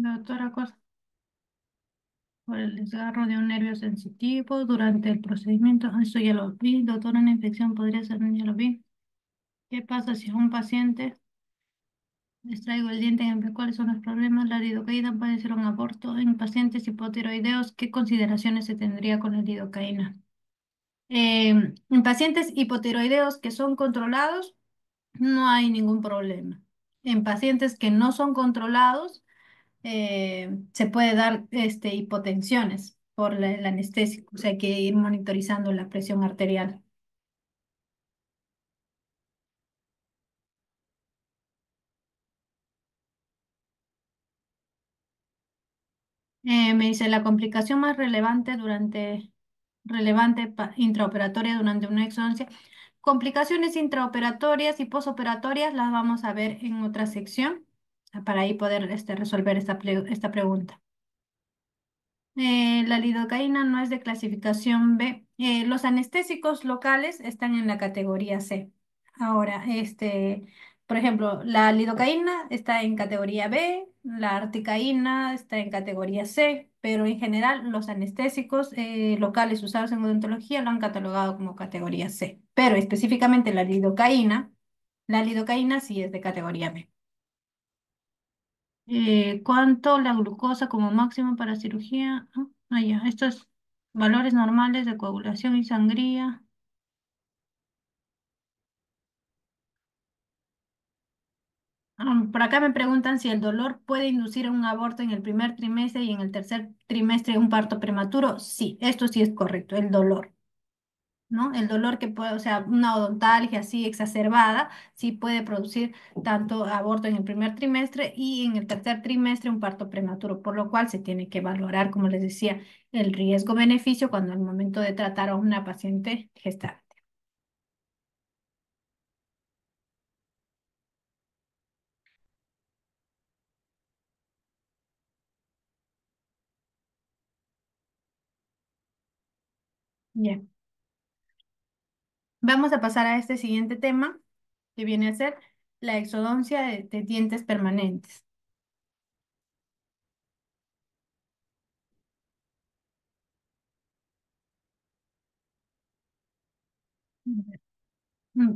Doctora Costa, por el desgarro de un nervio sensitivo durante el procedimiento. Eso ya lo vi. Doctora, una infección podría ser, ya lo vi. ¿Qué pasa si a un paciente les traigo el diente en el cuáles son los problemas? La lidocaína puede ser un aborto en pacientes hipotiroideos. ¿Qué consideraciones se tendría con la lidocaína? En pacientes hipotiroideos que son controlados, no hay ningún problema. En pacientes que no son controlados, se puede dar hipotensiones por el anestésico, o sea, hay que ir monitorizando la presión arterial. Me dice la complicación más intraoperatoria durante una exodoncia. Complicaciones intraoperatorias y posoperatorias las vamos a ver en otra sección para ahí poder resolver esta pregunta. La lidocaína no es de clasificación B. Los anestésicos locales están en la categoría C. Ahora, por ejemplo, la lidocaína está en categoría B, la articaína está en categoría C, pero en general los anestésicos locales usados en odontología lo han catalogado como categoría C. Pero específicamente la lidocaína sí es de categoría B. ¿Cuánto la glucosa como máximo para cirugía? Ya, estos valores normales de coagulación y sangría. Por acá me preguntan si el dolor puede inducir un aborto en el primer trimestre y en el tercer trimestre un parto prematuro. Sí, esto sí es correcto, el dolor, ¿no? El dolor que puede, o sea, una odontalgia así exacerbada, sí puede producir tanto aborto en el primer trimestre y en el tercer trimestre un parto prematuro, por lo cual se tiene que valorar, como les decía, el riesgo-beneficio cuando al momento de tratar a una paciente gestante. Bien, vamos a pasar a este siguiente tema, que viene a ser la exodoncia de dientes permanentes.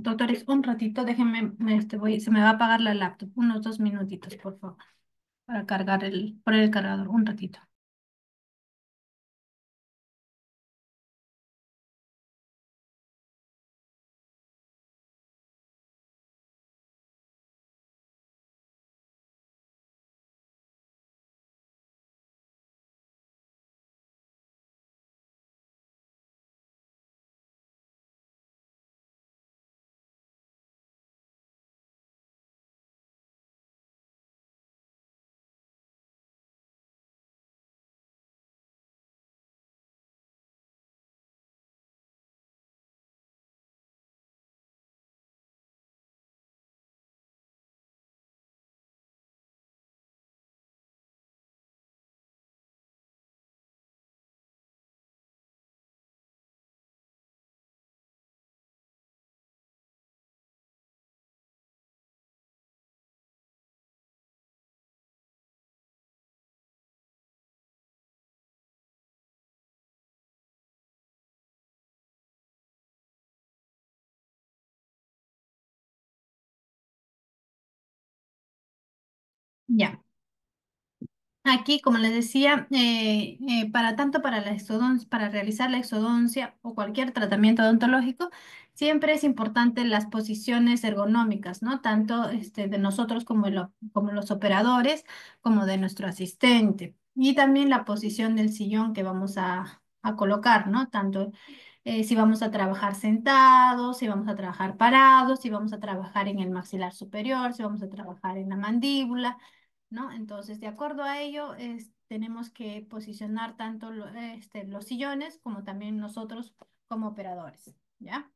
Doctores, un ratito, déjenme, se me va a apagar la laptop, unos 2 minutitos, por favor, para poner el cargador, un ratito. Ya. Aquí, como les decía, para para realizar la exodoncia o cualquier tratamiento odontológico, siempre es importante las posiciones ergonómicas, ¿no? Tanto de nosotros como los operadores, como de nuestro asistente. Y también la posición del sillón que vamos a colocar, ¿no? Tanto si vamos a trabajar sentados, si vamos a trabajar parados, si vamos a trabajar en el maxilar superior, si vamos a trabajar en la mandíbula, ¿no? Entonces, de acuerdo a ello, tenemos que posicionar tanto los sillones como también nosotros como operadores, ¿ya?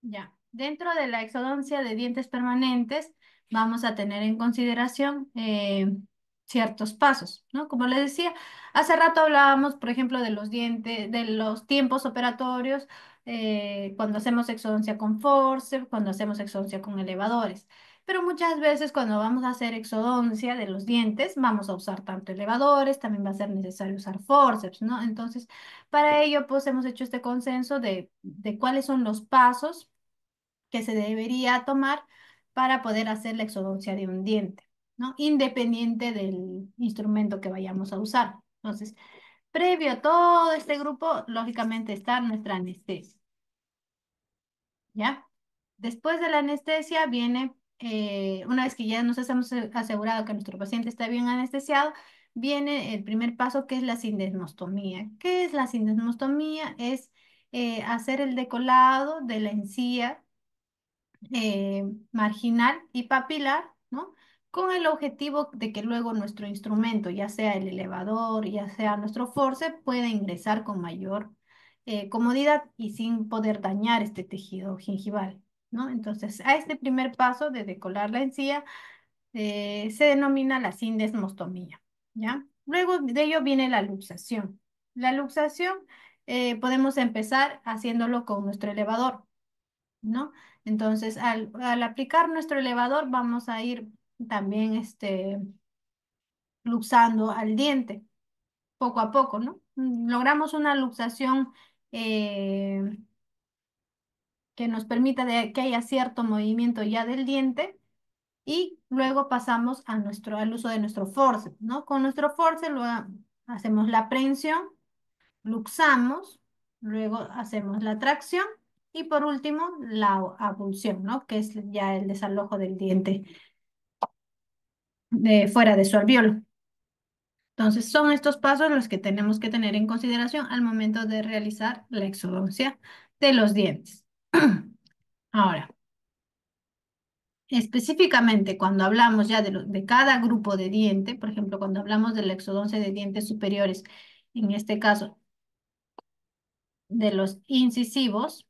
Ya. Dentro de la exodoncia de dientes permanentes, vamos a tener en consideración ciertos pasos, ¿no? Como les decía, hace rato hablábamos, por ejemplo, de los dientes, de los tiempos operatorios. cuando hacemos exodoncia con forceps, cuando hacemos exodoncia con elevadores. Pero muchas veces cuando vamos a hacer exodoncia de los dientes, vamos a usar tanto elevadores, también va a ser necesario usar forceps, ¿no? Entonces, para ello, pues hemos hecho este consenso de cuáles son los pasos que se debería tomar para poder hacer la exodoncia de un diente, ¿no? Independiente del instrumento que vayamos a usar. Entonces, previo a todo este grupo, lógicamente está nuestra anestesia, ¿ya? Después de la anestesia viene, una vez que ya nos hemos asegurado que nuestro paciente está bien anestesiado, viene el primer paso que es la sindesmostomía. ¿Qué es la sindesmostomía? Es hacer el decolado de la encía marginal y papilar, ¿no? Con el objetivo de que luego nuestro instrumento, ya sea el elevador, ya sea nuestro forceps, pueda ingresar con mayor comodidad y sin poder dañar este tejido gingival, ¿no? Entonces, a este primer paso de decolar la encía se denomina la sindesmostomía, ¿ya? Luego de ello viene la luxación. La luxación podemos empezar haciéndolo con nuestro elevador, ¿no? Entonces, al aplicar nuestro elevador, vamos a ir también luxando al diente, poco a poco, ¿no? Logramos una luxación eh, que nos permita que haya cierto movimiento ya del diente y luego pasamos a al uso de nuestro forceps, ¿no? Con nuestro forceps luego hacemos la prensión, luxamos, luego hacemos la tracción y por último la abulsión, ¿no? Que es ya el desalojo del diente fuera de su alvéolo. Entonces, son estos pasos los que tenemos que tener en consideración al momento de realizar la exodoncia de los dientes. Ahora, específicamente cuando hablamos ya de cada grupo de diente, por ejemplo, cuando hablamos de la exodoncia de dientes superiores, en este caso de los incisivos,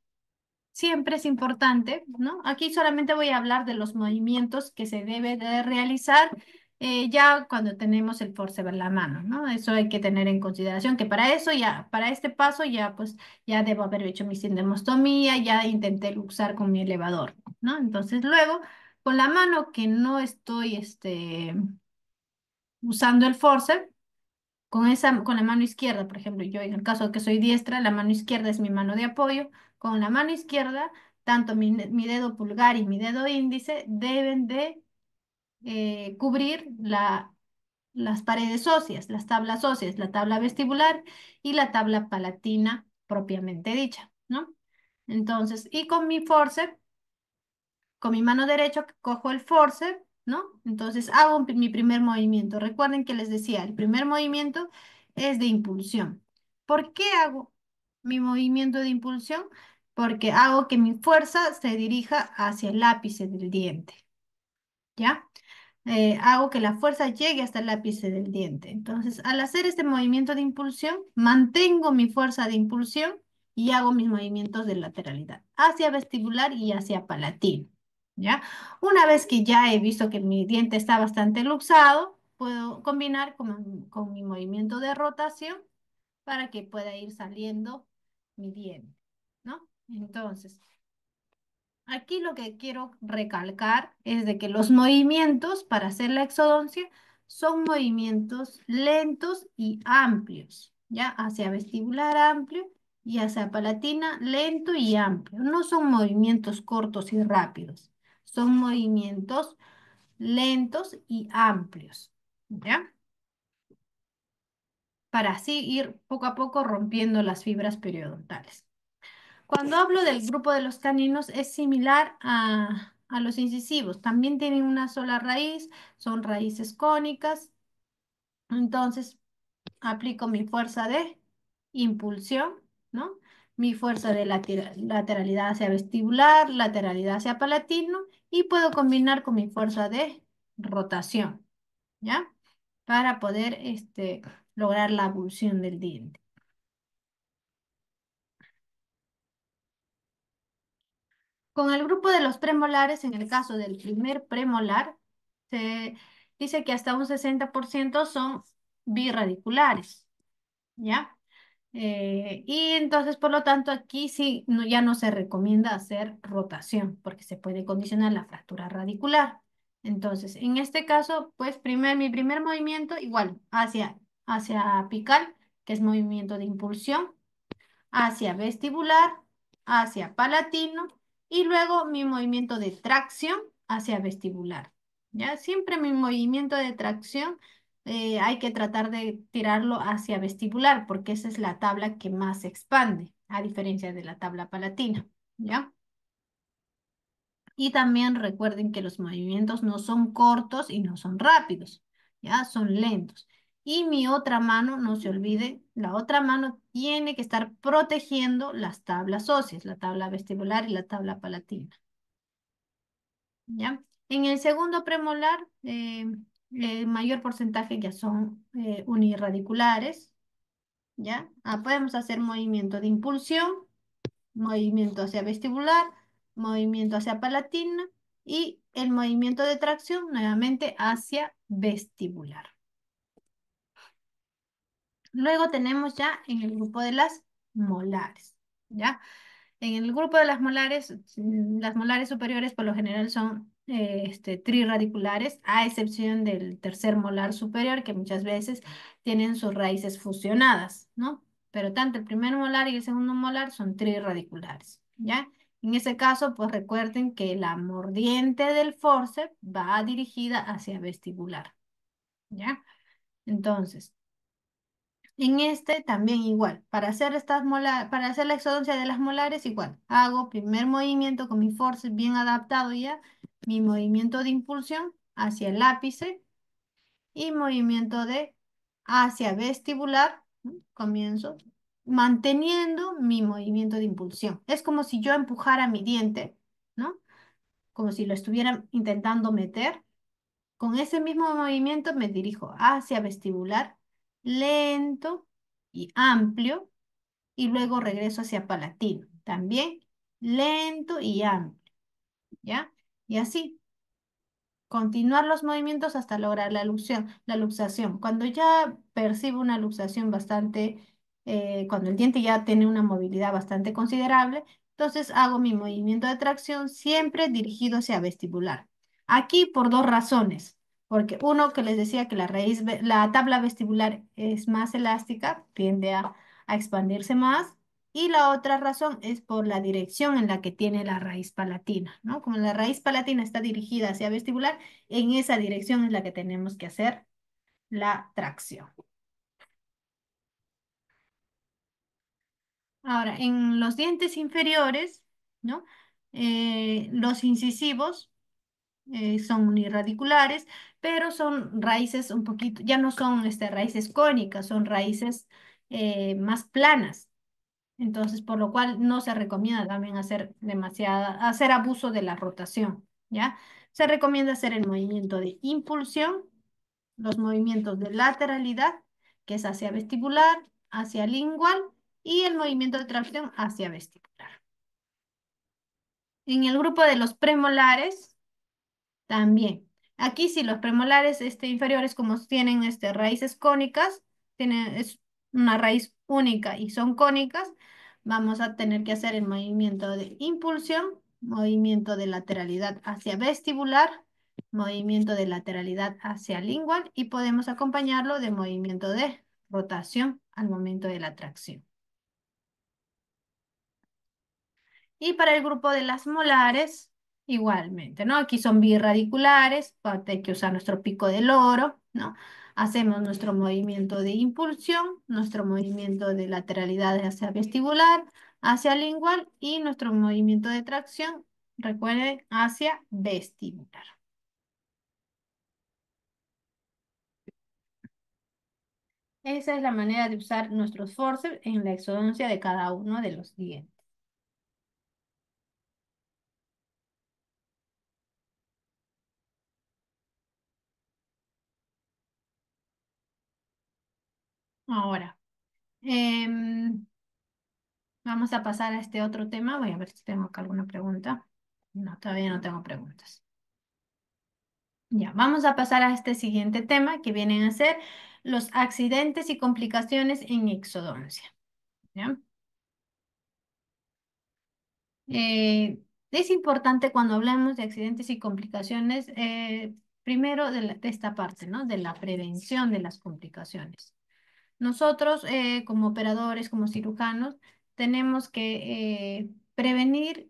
siempre es importante, ¿no? Aquí solamente voy a hablar de los movimientos que se debe de realizar ya cuando tenemos el forceps en la mano, ¿no? Eso hay que tener en consideración, que para eso ya, para este paso ya, pues, ya debo haber hecho mi sindemostomía, ya intenté luxar con mi elevador, ¿no? Entonces, luego, con la mano que no estoy, usando el forceps, con la mano izquierda, por ejemplo, yo en el caso de que soy diestra, la mano izquierda es mi mano de apoyo. Con la mano izquierda, tanto mi dedo pulgar y mi dedo índice deben de cubrir las paredes óseas, las tablas óseas, la tabla vestibular y la tabla palatina propiamente dicha, ¿no? Entonces, y con mi forceps con mi mano derecha cojo el forceps, ¿no? Entonces hago mi primer movimiento. Recuerden que les decía, el primer movimiento es de impulsión. ¿Por qué hago mi movimiento de impulsión? Porque hago que mi fuerza se dirija hacia el ápice del diente, ¿ya? Hago que la fuerza llegue hasta el ápice del diente. Entonces, al hacer este movimiento de impulsión, mantengo mi fuerza de impulsión y hago mis movimientos de lateralidad hacia vestibular y hacia palatino, ¿ya? Una vez que ya he visto que mi diente está bastante luxado, puedo combinar con mi movimiento de rotación para que pueda ir saliendo mi diente, ¿no? Entonces, aquí lo que quiero recalcar es de que los movimientos para hacer la exodoncia son movimientos lentos y amplios, ¿ya? Hacia vestibular amplio y hacia palatina lento y amplio. No son movimientos cortos y rápidos, son movimientos lentos y amplios, ¿ya? Para así ir poco a poco rompiendo las fibras periodontales. Cuando hablo del grupo de los caninos es similar a los incisivos. También tienen una sola raíz, son raíces cónicas. Entonces aplico mi fuerza de impulsión, ¿no? Mi fuerza de lateralidad hacia vestibular, lateralidad hacia palatino y puedo combinar con mi fuerza de rotación, ¿ya? Para poder lograr la abulsión del diente. Con el grupo de los premolares, en el caso del primer premolar, se dice que hasta un 60% son birradiculares, ¿ya? Y entonces, por lo tanto, aquí sí ya no se recomienda hacer rotación porque se puede condicionar la fractura radicular. Entonces, en este caso, pues mi primer movimiento igual hacia apical, que es movimiento de impulsión, hacia vestibular, hacia palatino y luego mi movimiento de tracción hacia vestibular. ¿Ya? Siempre mi movimiento de tracción hay que tratar de tirarlo hacia vestibular porque esa es la tabla que más se expande, a diferencia de la tabla palatina. ¿Ya? Y también recuerden que los movimientos no son cortos y no son rápidos, ya son lentos. Y mi otra mano, no se olvide, la otra mano tiene que estar protegiendo las tablas óseas, la tabla vestibular y la tabla palatina, ¿ya? En el segundo premolar, el mayor porcentaje ya son unirradiculares, ¿ya? Podemos hacer movimiento de impulsión, movimiento hacia vestibular, movimiento hacia palatina y el movimiento de tracción nuevamente hacia vestibular. Luego tenemos ya en el grupo de las molares, ¿ya? En el grupo de las molares superiores por lo general son trirradiculares, a excepción del tercer molar superior, que muchas veces tienen sus raíces fusionadas, ¿no? Pero tanto el primer molar y el segundo molar son trirradiculares, ¿ya? En ese caso, pues recuerden que la mordiente del forceps va dirigida hacia vestibular, ¿ya? Entonces, en este también igual, para hacer la exodoncia de las molares igual, hago primer movimiento con mi forceps bien adaptado ya, mi movimiento de impulsión hacia el ápice y movimiento de hacia vestibular, ¿no? Comienzo manteniendo mi movimiento de impulsión. Es como si yo empujara mi diente, ¿no? Como si lo estuviera intentando meter. Con ese mismo movimiento me dirijo hacia vestibular, lento y amplio, y luego regreso hacia palatino, también lento y amplio, ¿ya? Y así, continuar los movimientos hasta lograr la luxación. Cuando ya percibo una luxación cuando el diente ya tiene una movilidad bastante considerable, entonces hago mi movimiento de tracción siempre dirigido hacia vestibular. Aquí por dos razones. Porque uno, que les decía que la tabla vestibular es más elástica, tiende a expandirse más. Y la otra razón es por la dirección en la que tiene la raíz palatina, ¿no? Como la raíz palatina está dirigida hacia vestibular, en esa dirección es la que tenemos que hacer la tracción. Ahora, en los dientes inferiores, ¿no? Los incisivos son unirradiculares, pero son raíces un poquito, ya no son raíces cónicas, son raíces más planas. Entonces, por lo cual no se recomienda también hacer abuso de la rotación, ¿ya? Se recomienda hacer el movimiento de impulsión, los movimientos de lateralidad, que es hacia vestibular, hacia lingual, y el movimiento de tracción hacia vestibular. En el grupo de los premolares, también. Aquí sí, los premolares inferiores, como tienen raíces cónicas, es una raíz única y son cónicas, vamos a tener que hacer el movimiento de impulsión, movimiento de lateralidad hacia vestibular, movimiento de lateralidad hacia lingual y podemos acompañarlo de movimiento de rotación al momento de la tracción. Y para el grupo de las molares, igualmente, ¿no? Aquí son birradiculares, hay que usar nuestro pico de loro, ¿no? Hacemos nuestro movimiento de impulsión, nuestro movimiento de lateralidad hacia vestibular, hacia lingual y nuestro movimiento de tracción, recuerden, hacia vestibular. Esa es la manera de usar nuestros forceps en la exodoncia de cada uno de los dientes. Ahora, em, vamos a pasar a este otro tema. Voy a ver si tengo acá alguna pregunta. No, todavía no tengo preguntas. Ya, vamos a pasar a este siguiente tema que vienen a ser los accidentes y complicaciones en exodoncia. ¿ya? Eh, es importante cuando hablamos de accidentes y complicaciones, primero de esta parte, ¿no? De la prevención de las complicaciones. Nosotros, como operadores, como cirujanos, tenemos que prevenir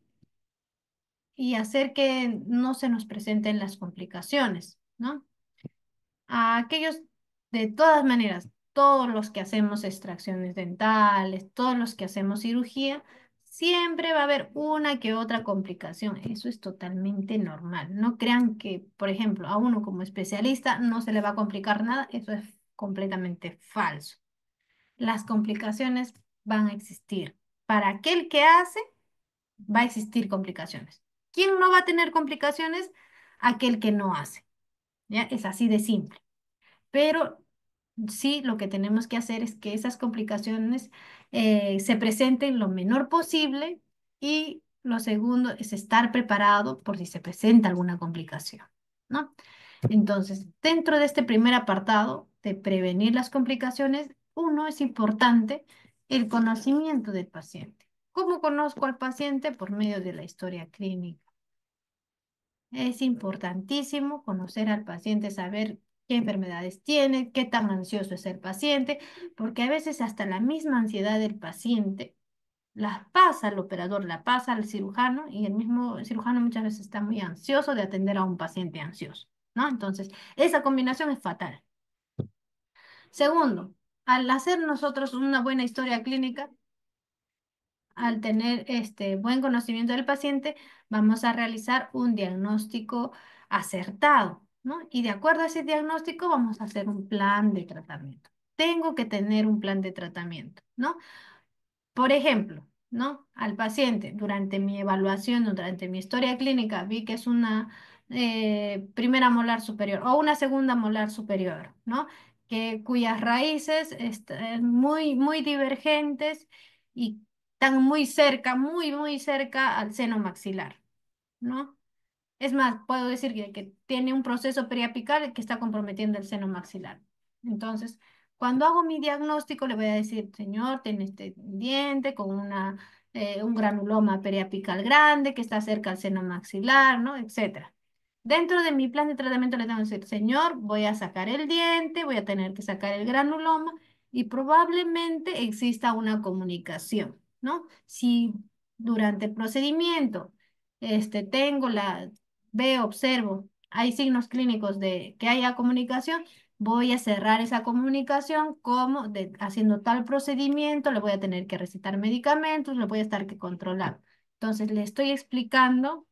y hacer que no se nos presenten las complicaciones, ¿no? A aquellos, de todas maneras, todos los que hacemos extracciones dentales, todos los que hacemos cirugía, siempre va a haber una que otra complicación. Eso es totalmente normal. No crean que, por ejemplo, a uno como especialista no se le va a complicar nada. Eso es completamente falso. Las complicaciones van a existir. Para aquel que hace, va a existir complicaciones. ¿Quién no va a tener complicaciones? Aquel que no hace. ¿Ya? Es así de simple. Pero sí, lo que tenemos que hacer es que esas complicaciones se presenten lo menor posible y lo segundo es estar preparado por si se presenta alguna complicación, ¿no? Entonces, dentro de este primer apartado de prevenir las complicaciones, uno es importante el conocimiento del paciente. ¿Cómo conozco al paciente? Por medio de la historia clínica. Es importantísimo conocer al paciente, saber qué enfermedades tiene, qué tan ansioso es el paciente, porque a veces hasta la misma ansiedad del paciente la pasa al operador, la pasa al cirujano y el mismo cirujano muchas veces está muy ansioso de atender a un paciente ansioso, ¿no? Entonces, esa combinación es fatal. Segundo, al hacer nosotros una buena historia clínica, al tener este buen conocimiento del paciente, vamos a realizar un diagnóstico acertado, ¿no? Y de acuerdo a ese diagnóstico, vamos a hacer un plan de tratamiento. Tengo que tener un plan de tratamiento, ¿no? Por ejemplo, ¿no? Al paciente, durante mi evaluación, durante mi historia clínica, vi que es una primera molar superior o una segunda molar superior, ¿no? Cuyas raíces están muy divergentes y están muy cerca, muy cerca al seno maxilar, ¿no? Es más, puedo decir que tiene un proceso periapical que está comprometiendo el seno maxilar. Entonces, cuando hago mi diagnóstico, le voy a decir, señor, tiene este diente con un granuloma periapical grande que está cerca al seno maxilar, ¿no? Etcétera. Dentro de mi plan de tratamiento le tengo que decir, señor, voy a sacar el diente, voy a tener que sacar el granuloma y probablemente exista una comunicación, ¿no? Si durante el procedimiento tengo veo, observo, hay signos clínicos de que haya comunicación, voy a cerrar esa comunicación como haciendo tal procedimiento, le voy a tener que recetar medicamentos, le voy a estar que controlar. Entonces, le estoy explicando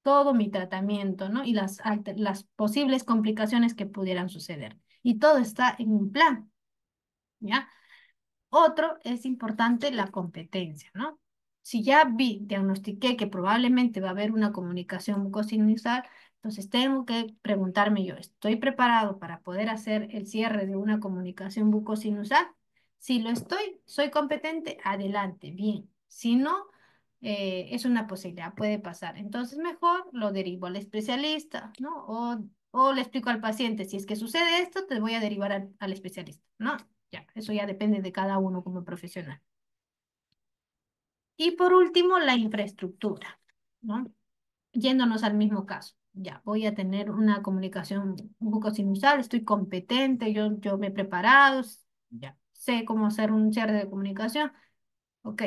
todo mi tratamiento, ¿no? Y las posibles complicaciones que pudieran suceder. Y todo está en un plan, ¿ya? Otro es importante la competencia, ¿no? Si ya diagnostiqué que probablemente va a haber una comunicación mucosinusal, entonces tengo que preguntarme yo, ¿estoy preparado para poder hacer el cierre de una comunicación bucosinusal? Si lo estoy, soy competente, adelante, bien. Si no, es una posibilidad, puede pasar. Entonces mejor lo derivo al especialista, ¿no? O le explico al paciente, si es que sucede esto, te voy a derivar al especialista, ¿no? Ya, eso ya depende de cada uno como profesional. Y por último, la infraestructura, ¿no? Yéndonos al mismo caso. Ya, voy a tener una comunicación bucosinusal, estoy competente, yo me he preparado, ya, sé cómo hacer un cierre de comunicación. Ok,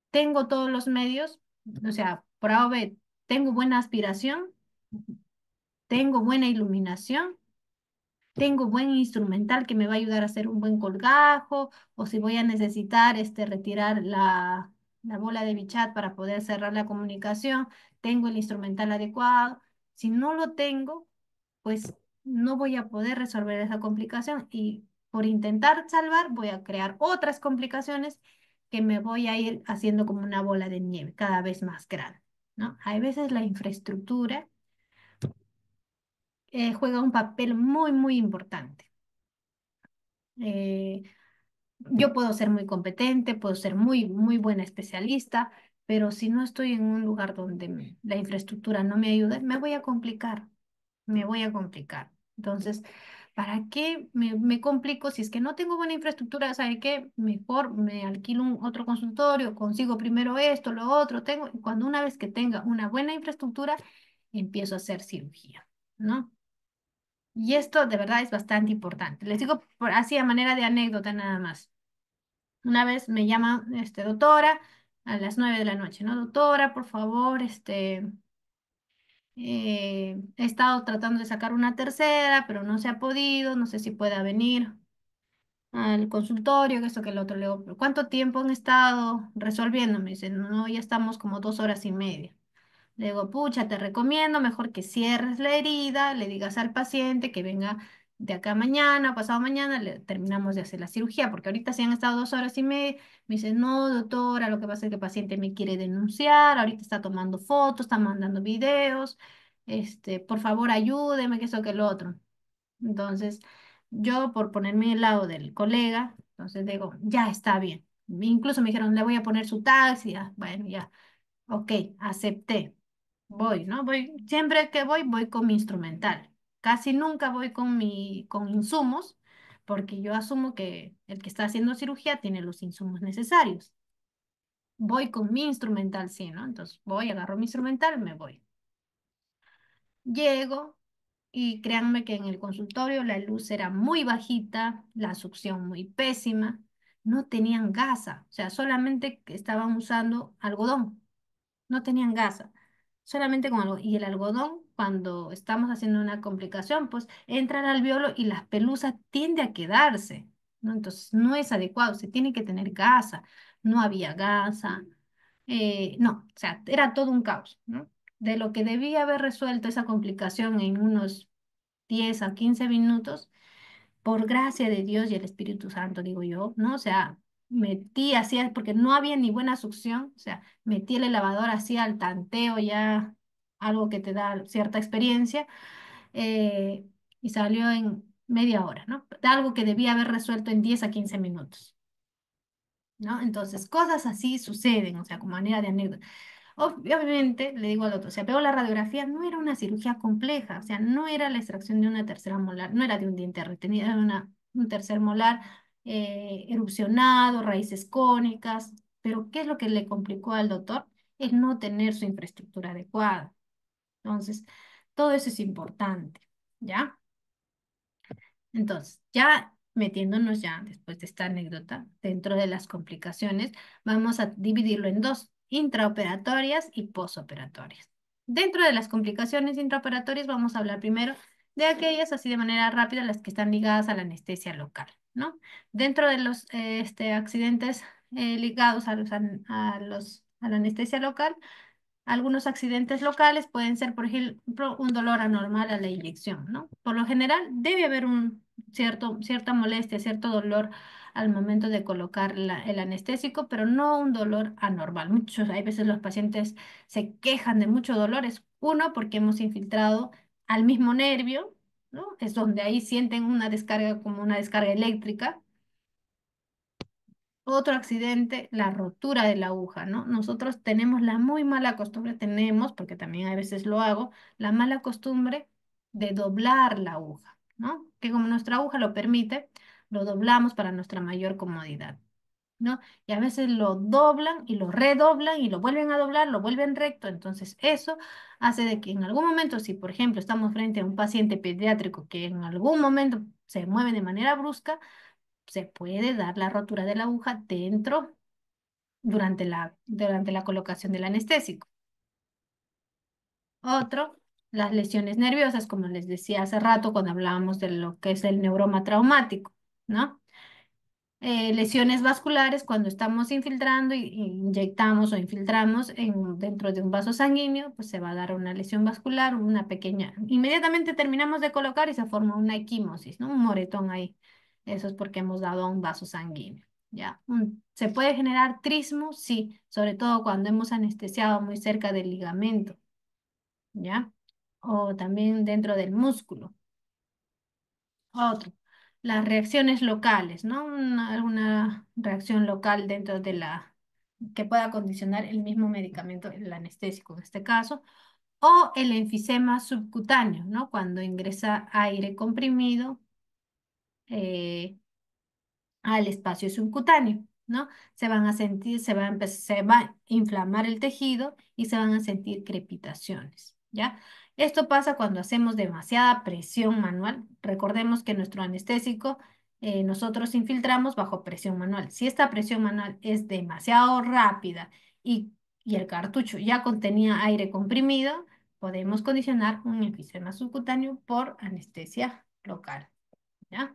tengo todos los medios, o sea, por A o B, tengo buena aspiración, tengo buena iluminación, tengo buen instrumental que me va a ayudar a hacer un buen colgajo, o si voy a necesitar retirar la bola de bichat para poder cerrar la comunicación, tengo el instrumental adecuado. Si no lo tengo, pues no voy a poder resolver esa complicación y por intentar salvar voy a crear otras complicaciones que me voy a ir haciendo como una bola de nieve cada vez más grande, ¿no? Hay veces la infraestructura juega un papel muy importante. Eh, yo puedo ser muy competente, puedo ser muy buena especialista, pero si no estoy en un lugar donde la infraestructura no me ayuda, me voy a complicar, me voy a complicar. Entonces, ¿para qué me complico si es que no tengo buena infraestructura? ¿Sabe qué? Mejor me alquilo otro consultorio, consigo primero esto, lo otro, tengo, y cuando una vez que tenga una buena infraestructura, empiezo a hacer cirugía, ¿no? Y esto de verdad es bastante importante. Les digo así a manera de anécdota nada más. Una vez me llama, doctora, a las 9 de la noche, ¿no? Doctora, por favor, he estado tratando de sacar una tercera, pero no se ha podido, no sé si pueda venir al consultorio, que esto que el otro. Le digo, "¿Pero cuánto tiempo han estado resolviendo?" Me dice, no, ya estamos como 2 horas y media. Le digo, pucha, te recomiendo mejor que cierres la herida, le digas al paciente que venga de acá mañana, pasado mañana, le terminamos de hacer la cirugía, porque ahorita sí han estado 2 horas y media. Me dice, no, doctora, lo que pasa es que el paciente me quiere denunciar, ahorita está tomando fotos, está mandando videos, por favor ayúdeme, que eso que lo otro. Entonces, yo por ponerme al lado del colega, entonces digo, ya está bien. Incluso me dijeron, le voy a poner su taxi, ah, bueno, ya. Ok, acepté. Voy, ¿no? Voy, siempre que voy, voy con mi instrumental. Casi nunca voy con insumos, porque yo asumo que el que está haciendo cirugía tiene los insumos necesarios. Voy con mi instrumental, sí, ¿no? Entonces voy, agarro mi instrumental, me voy. Llego y créanme que en el consultorio la luz era muy bajita, la succión muy pésima, no tenían gasa, o sea, solamente que estaban usando algodón. No tenían gasa, solamente con algo. Y el algodón, cuando estamos haciendo una complicación, pues entra al alveolo y la pelusa tiende a quedarse, ¿no? Entonces no es adecuado, se tiene que tener gasa. No había gasa, no, o sea, era todo un caos, ¿no? De lo que debía haber resuelto esa complicación en unos 10 a 15 minutos, por gracia de Dios y el Espíritu Santo, digo yo, ¿no? O sea, metí así, porque no había ni buena succión, o sea, metí el elevador así al tanteo ya, algo que te da cierta experiencia, eh, y salió en media hora, ¿no? De algo que debía haber resuelto en 10 a 15 minutos, ¿no? Entonces, cosas así suceden, o sea, como manera de anécdota. Obviamente, le digo al otro, o sea, veo la radiografía, no era una cirugía compleja, o sea, no era la extracción de una tercera molar, no era de un diente retenido, era un tercer molar erupcionado, raíces cónicas, pero ¿qué es lo que le complicó al doctor? El no tener su infraestructura adecuada. Entonces, todo eso es importante, ¿ya? Entonces, ya metiéndonos ya después de esta anécdota dentro de las complicaciones, vamos a dividirlo en dos, intraoperatorias y posoperatorias. Dentro de las complicaciones intraoperatorias vamos a hablar primero de aquellas así de manera rápida, las que están ligadas a la anestesia local, ¿no? Dentro de los accidentes ligados a la anestesia local, algunos accidentes locales pueden ser, por ejemplo, un dolor anormal a la inyección, ¿no? Por lo general, debe haber cierta molestia, cierto dolor al momento de colocar el anestésico, pero no un dolor anormal. Hay veces los pacientes se quejan de mucho dolor. Es uno, porque hemos infiltrado al mismo nervio, ¿no? Es donde ahí sienten una descarga como una descarga eléctrica. Otro accidente, la rotura de la aguja, ¿no? Nosotros tenemos la muy mala costumbre, porque también a veces lo hago, la mala costumbre de doblar la aguja, ¿no? Que como nuestra aguja lo permite, lo doblamos para nuestra mayor comodidad, ¿no? Y a veces lo doblan y lo redoblan y lo vuelven a doblar, lo vuelven recto. Entonces eso hace de que en algún momento, si por ejemplo estamos frente a un paciente pediátrico que en algún momento se mueve de manera brusca, se puede dar la rotura de la aguja durante la colocación del anestésico. Otro, las lesiones nerviosas, como les decía hace rato cuando hablábamos de lo que es el neuroma traumático, ¿no? Lesiones vasculares cuando estamos infiltrando y inyectamos o infiltramos dentro de un vaso sanguíneo, pues se va a dar una lesión vascular, una pequeña. Inmediatamente terminamos de colocar y se forma una equimosis, ¿no? Un moretón ahí. Eso es porque hemos dado a un vaso sanguíneo. ¿Ya? ¿Se puede generar trismo? Sí, sobre todo cuando hemos anestesiado muy cerca del ligamento, ¿ya? O también dentro del músculo. Otro, las reacciones locales, ¿no? Alguna reacción local dentro de que pueda condicionar el mismo medicamento, el anestésico en este caso, o el enfisema subcutáneo, ¿no? Cuando ingresa aire comprimido eh, al espacio subcutáneo, ¿no? Se van a sentir, se va a inflamar el tejido y se van a sentir crepitaciones, ¿ya? Esto pasa cuando hacemos demasiada presión manual. Recordemos que nuestro anestésico, nosotros infiltramos bajo presión manual. Si esta presión manual es demasiado rápida y, y el cartucho ya contenía aire comprimido, podemos condicionar un enfisema subcutáneo por anestesia local, ¿ya?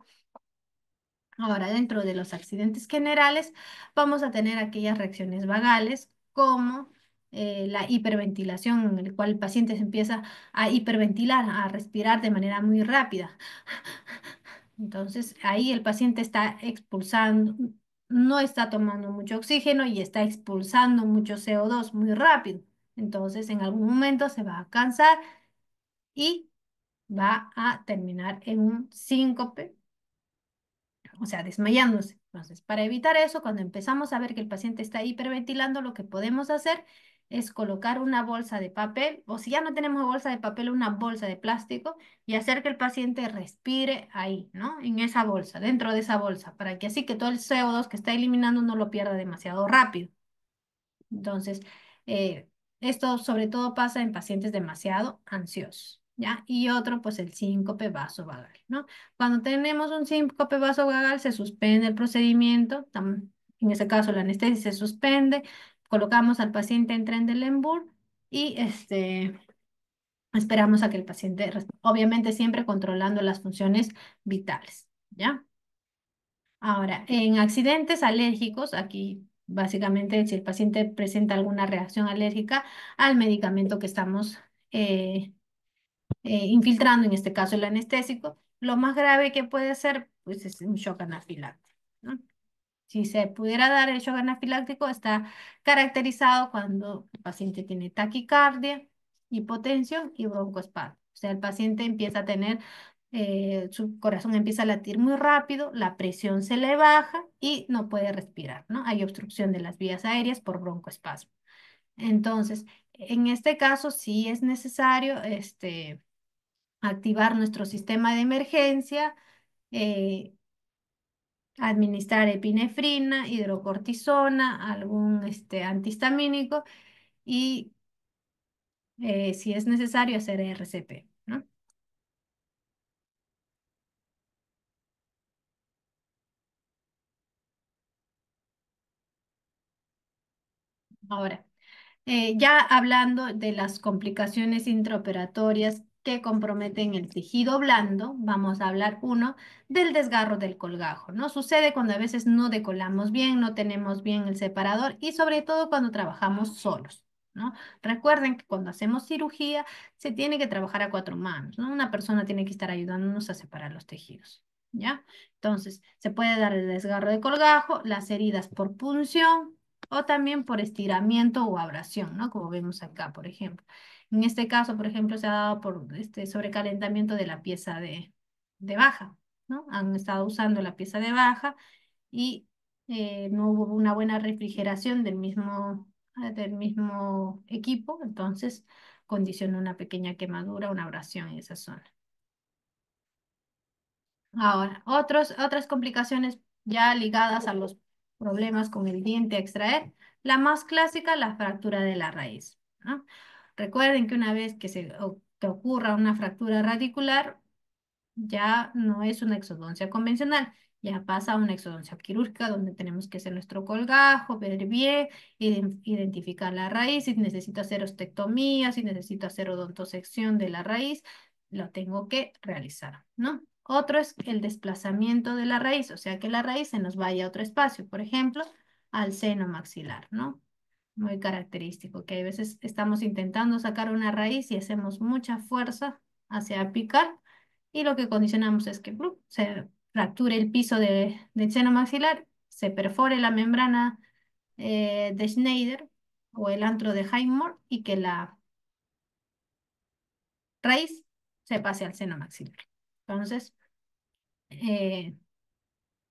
Ahora, dentro de los accidentes generales, vamos a tener aquellas reacciones vagales como la hiperventilación, en el cual el paciente se empieza a hiperventilar, a respirar de manera muy rápida. Entonces, ahí el paciente está expulsando, no está tomando mucho oxígeno y está expulsando mucho CO2 muy rápido. Entonces, en algún momento se va a cansar y va a terminar en un síncope, o sea, desmayándose. Entonces, para evitar eso, cuando empezamos a ver que el paciente está hiperventilando, lo que podemos hacer es colocar una bolsa de papel, o si ya no tenemos bolsa de papel, una bolsa de plástico, y hacer que el paciente respire ahí, ¿no? En esa bolsa, dentro de esa bolsa, para que así que todo el CO2 que está eliminando no lo pierda demasiado rápido. Entonces, eh, esto sobre todo pasa en pacientes demasiado ansiosos, ¿ya? Y otro, pues el síncope vasovagal, ¿no? Cuando tenemos un síncope vasovagal, se suspende el procedimiento, en ese caso la anestesia se suspende, colocamos al paciente en tren de Lembour y esperamos a que el paciente, obviamente siempre controlando las funciones vitales, ¿ya? Ahora, en accidentes alérgicos, aquí básicamente si el paciente presenta alguna reacción alérgica al medicamento que estamos eh, infiltrando, en este caso el anestésico, lo más grave que puede ser, pues, es un shock anafiláctico, ¿no? Si se pudiera dar el shock anafiláctico, está caracterizado cuando el paciente tiene taquicardia, hipotensión y broncoespasmo. O sea, el paciente empieza a tener, su corazón empieza a latir muy rápido, la presión se le baja y no puede respirar, ¿no? Hay obstrucción de las vías aéreas por broncoespasmo. Entonces, en este caso sí es necesario activar nuestro sistema de emergencia, eh, administrar epinefrina, hidrocortisona, algún antihistamínico y si es necesario hacer RCP, ¿no? Ahora, ya hablando de las complicaciones intraoperatorias que comprometen el tejido blando, vamos a hablar uno del desgarro del colgajo, ¿no? Sucede cuando a veces no decolamos bien, no tenemos bien el separador y sobre todo cuando trabajamos solos, ¿no? Recuerden que cuando hacemos cirugía se tiene que trabajar a cuatro manos, ¿no? Una persona tiene que estar ayudándonos a separar los tejidos, ¿ya? Entonces, se puede dar el desgarro de colgajo, las heridas por punción o también por estiramiento o abrasión, ¿no? Como vemos acá, por ejemplo. En este caso, por ejemplo, se ha dado por este sobrecalentamiento de la pieza de baja, ¿no? Han estado usando la pieza de baja y no hubo una buena refrigeración del mismo equipo, entonces condicionó una pequeña quemadura, una abrasión en esa zona. Ahora, otras complicaciones ya ligadas a los problemas con el diente a extraer. La más clásica, la fractura de la raíz, ¿no? Recuerden que una vez que ocurra una fractura radicular, ya no es una exodoncia convencional, ya pasa a una exodoncia quirúrgica donde tenemos que hacer nuestro colgajo, ver bien, identificar la raíz, si necesito hacer ostectomía, si necesito hacer odontosección de la raíz, lo tengo que realizar, ¿no? Otro es el desplazamiento de la raíz, o sea que la raíz se nos vaya a otro espacio, por ejemplo, al seno maxilar, ¿no? Muy característico, que a veces estamos intentando sacar una raíz y hacemos mucha fuerza hacia apical y lo que condicionamos es que se fracture el piso del seno maxilar, se perfore la membrana de Schneider o el antro de Highmore y que la raíz se pase al seno maxilar. Entonces, eh,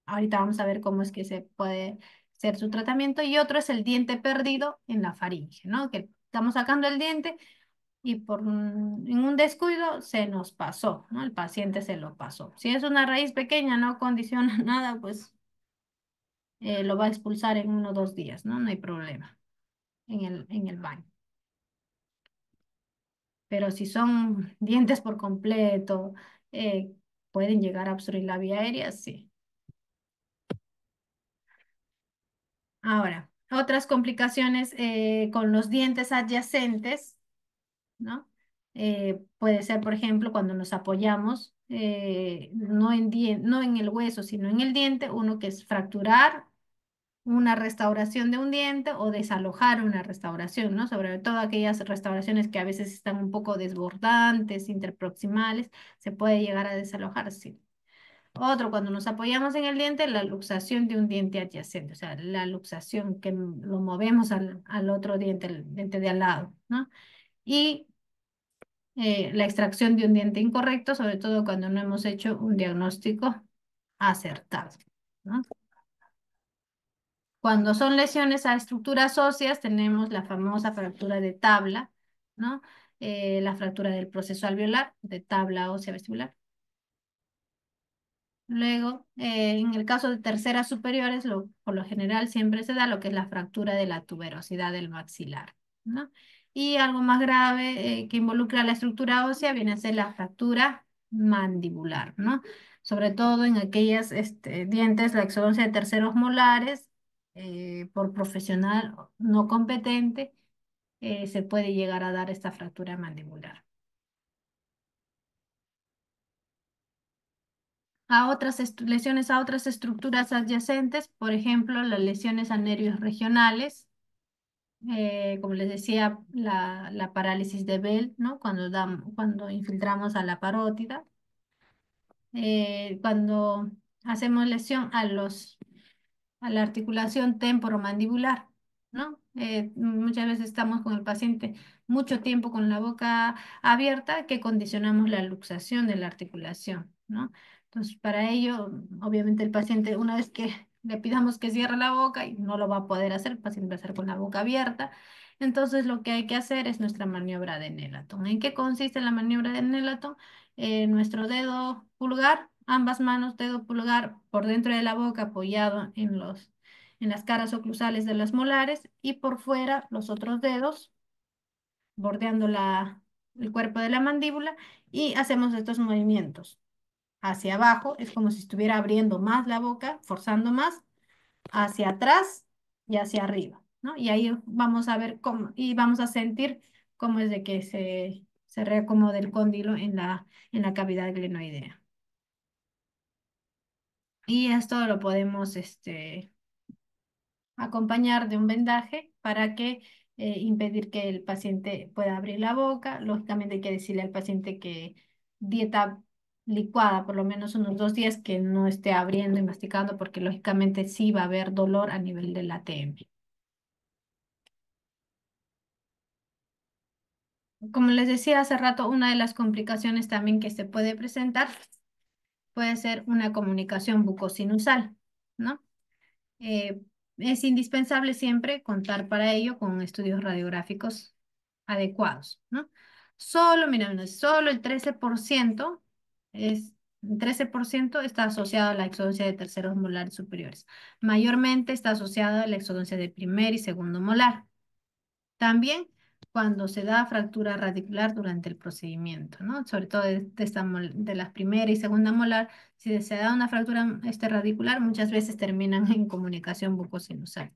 ahorita vamos a ver cómo es que se puede hacer su tratamiento. Y otro es el diente perdido en la faringe, ¿no? Que estamos sacando el diente. y en un descuido se nos pasó, ¿no? El paciente se lo pasó. Si es una raíz pequeña, no condiciona nada, pues lo va a expulsar en 1 o 2 días, ¿no? No hay problema en el baño. Pero si son dientes por completo, eh, pueden llegar a obstruir la vía aérea, sí. Ahora, otras complicaciones con los dientes adyacentes, ¿no? Puede ser, por ejemplo, cuando nos apoyamos, no en el hueso, sino en el diente, uno que es fracturar una restauración de un diente o desalojar una restauración, ¿no? Sobre todo aquellas restauraciones que a veces están un poco desbordantes, interproximales, se puede llegar a desalojar, sí. Otro, cuando nos apoyamos en el diente, la luxación de un diente adyacente, o sea, la luxación que lo movemos al otro diente, el diente de al lado, ¿no? Y la extracción de un diente incorrecto, sobre todo cuando no hemos hecho un diagnóstico acertado, ¿no? Cuando son lesiones a estructuras óseas, tenemos la famosa fractura de tabla, ¿no? La fractura del proceso alveolar, de tabla ósea vestibular. Luego, en el caso de terceras superiores, por lo general siempre se da lo que es la fractura de la tuberosidad del maxilar, ¿no? Y algo más grave que involucra la estructura ósea viene a ser la fractura mandibular, ¿no? Sobre todo en aquellas dientes, la exodoncia de terceros molares, por profesional no competente, se puede llegar a dar esta fractura mandibular. A otras lesiones a otras estructuras adyacentes, por ejemplo, las lesiones a nervios regionales, como les decía, la parálisis de Bell, ¿no? Cuando infiltramos a la parótida, cuando hacemos lesión a la articulación temporomandibular, ¿no? Muchas veces estamos con el paciente mucho tiempo con la boca abierta que condicionamos la luxación de la articulación, ¿no? Entonces, para ello, obviamente el paciente, una vez que le pidamos que cierre la boca, y no lo va a poder hacer, el paciente va a estar con la boca abierta, entonces lo que hay que hacer es nuestra maniobra de Nelaton. ¿En qué consiste la maniobra de Nelaton? Nuestro dedo pulgar, ambas manos, dedo pulgar por dentro de la boca apoyado en las caras oclusales de las molares y por fuera los otros dedos bordeando el cuerpo de la mandíbula y hacemos estos movimientos. Hacia abajo es como si estuviera abriendo más la boca, forzando más, hacia atrás y hacia arriba, ¿no? Y ahí vamos a ver cómo, y vamos a sentir cómo es de que se reacomoda el cóndilo en la cavidad glenoidea. Y esto lo podemos acompañar de un vendaje para que impedir que el paciente pueda abrir la boca. Lógicamente hay que decirle al paciente que dieta licuada, por lo menos unos 2 días, que no esté abriendo y masticando, porque lógicamente sí va a haber dolor a nivel del ATM. Como les decía hace rato, una de las complicaciones también que se puede presentar puede ser una comunicación bucosinusal, ¿no? Eh, es indispensable siempre contar para ello con estudios radiográficos adecuados, ¿no? Mira, no, solo el 13% está asociado a la exodoncia de terceros molares superiores. Mayormente está asociado a la exodoncia de primer y segundo molar. También cuando se da fractura radicular durante el procedimiento, ¿no? Sobre todo de la primera y segunda molar, si se da una fractura radicular, muchas veces terminan en comunicación bucosinusal.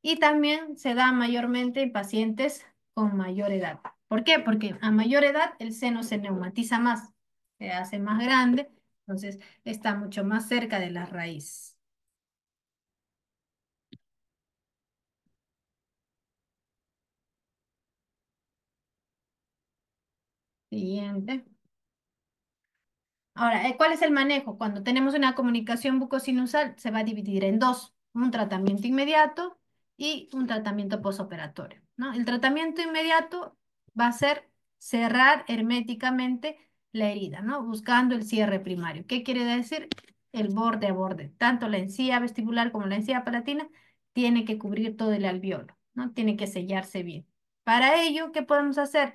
Y también se da mayormente en pacientes con mayor edad. ¿Por qué? Porque a mayor edad el seno se neumatiza más, se hace más grande, entonces está mucho más cerca de la raíz. Siguiente. Ahora, ¿cuál es el manejo? Cuando tenemos una comunicación bucosinusal, se va a dividir en dos, un tratamiento inmediato y un tratamiento posoperatorio, ¿no? El tratamiento inmediato va a ser cerrar herméticamente la herida, ¿no? Buscando el cierre primario. ¿Qué quiere decir? El borde a borde. Tanto la encía vestibular como la encía palatina tiene que cubrir todo el alveolo, ¿no? Tiene que sellarse bien. Para ello, ¿qué podemos hacer?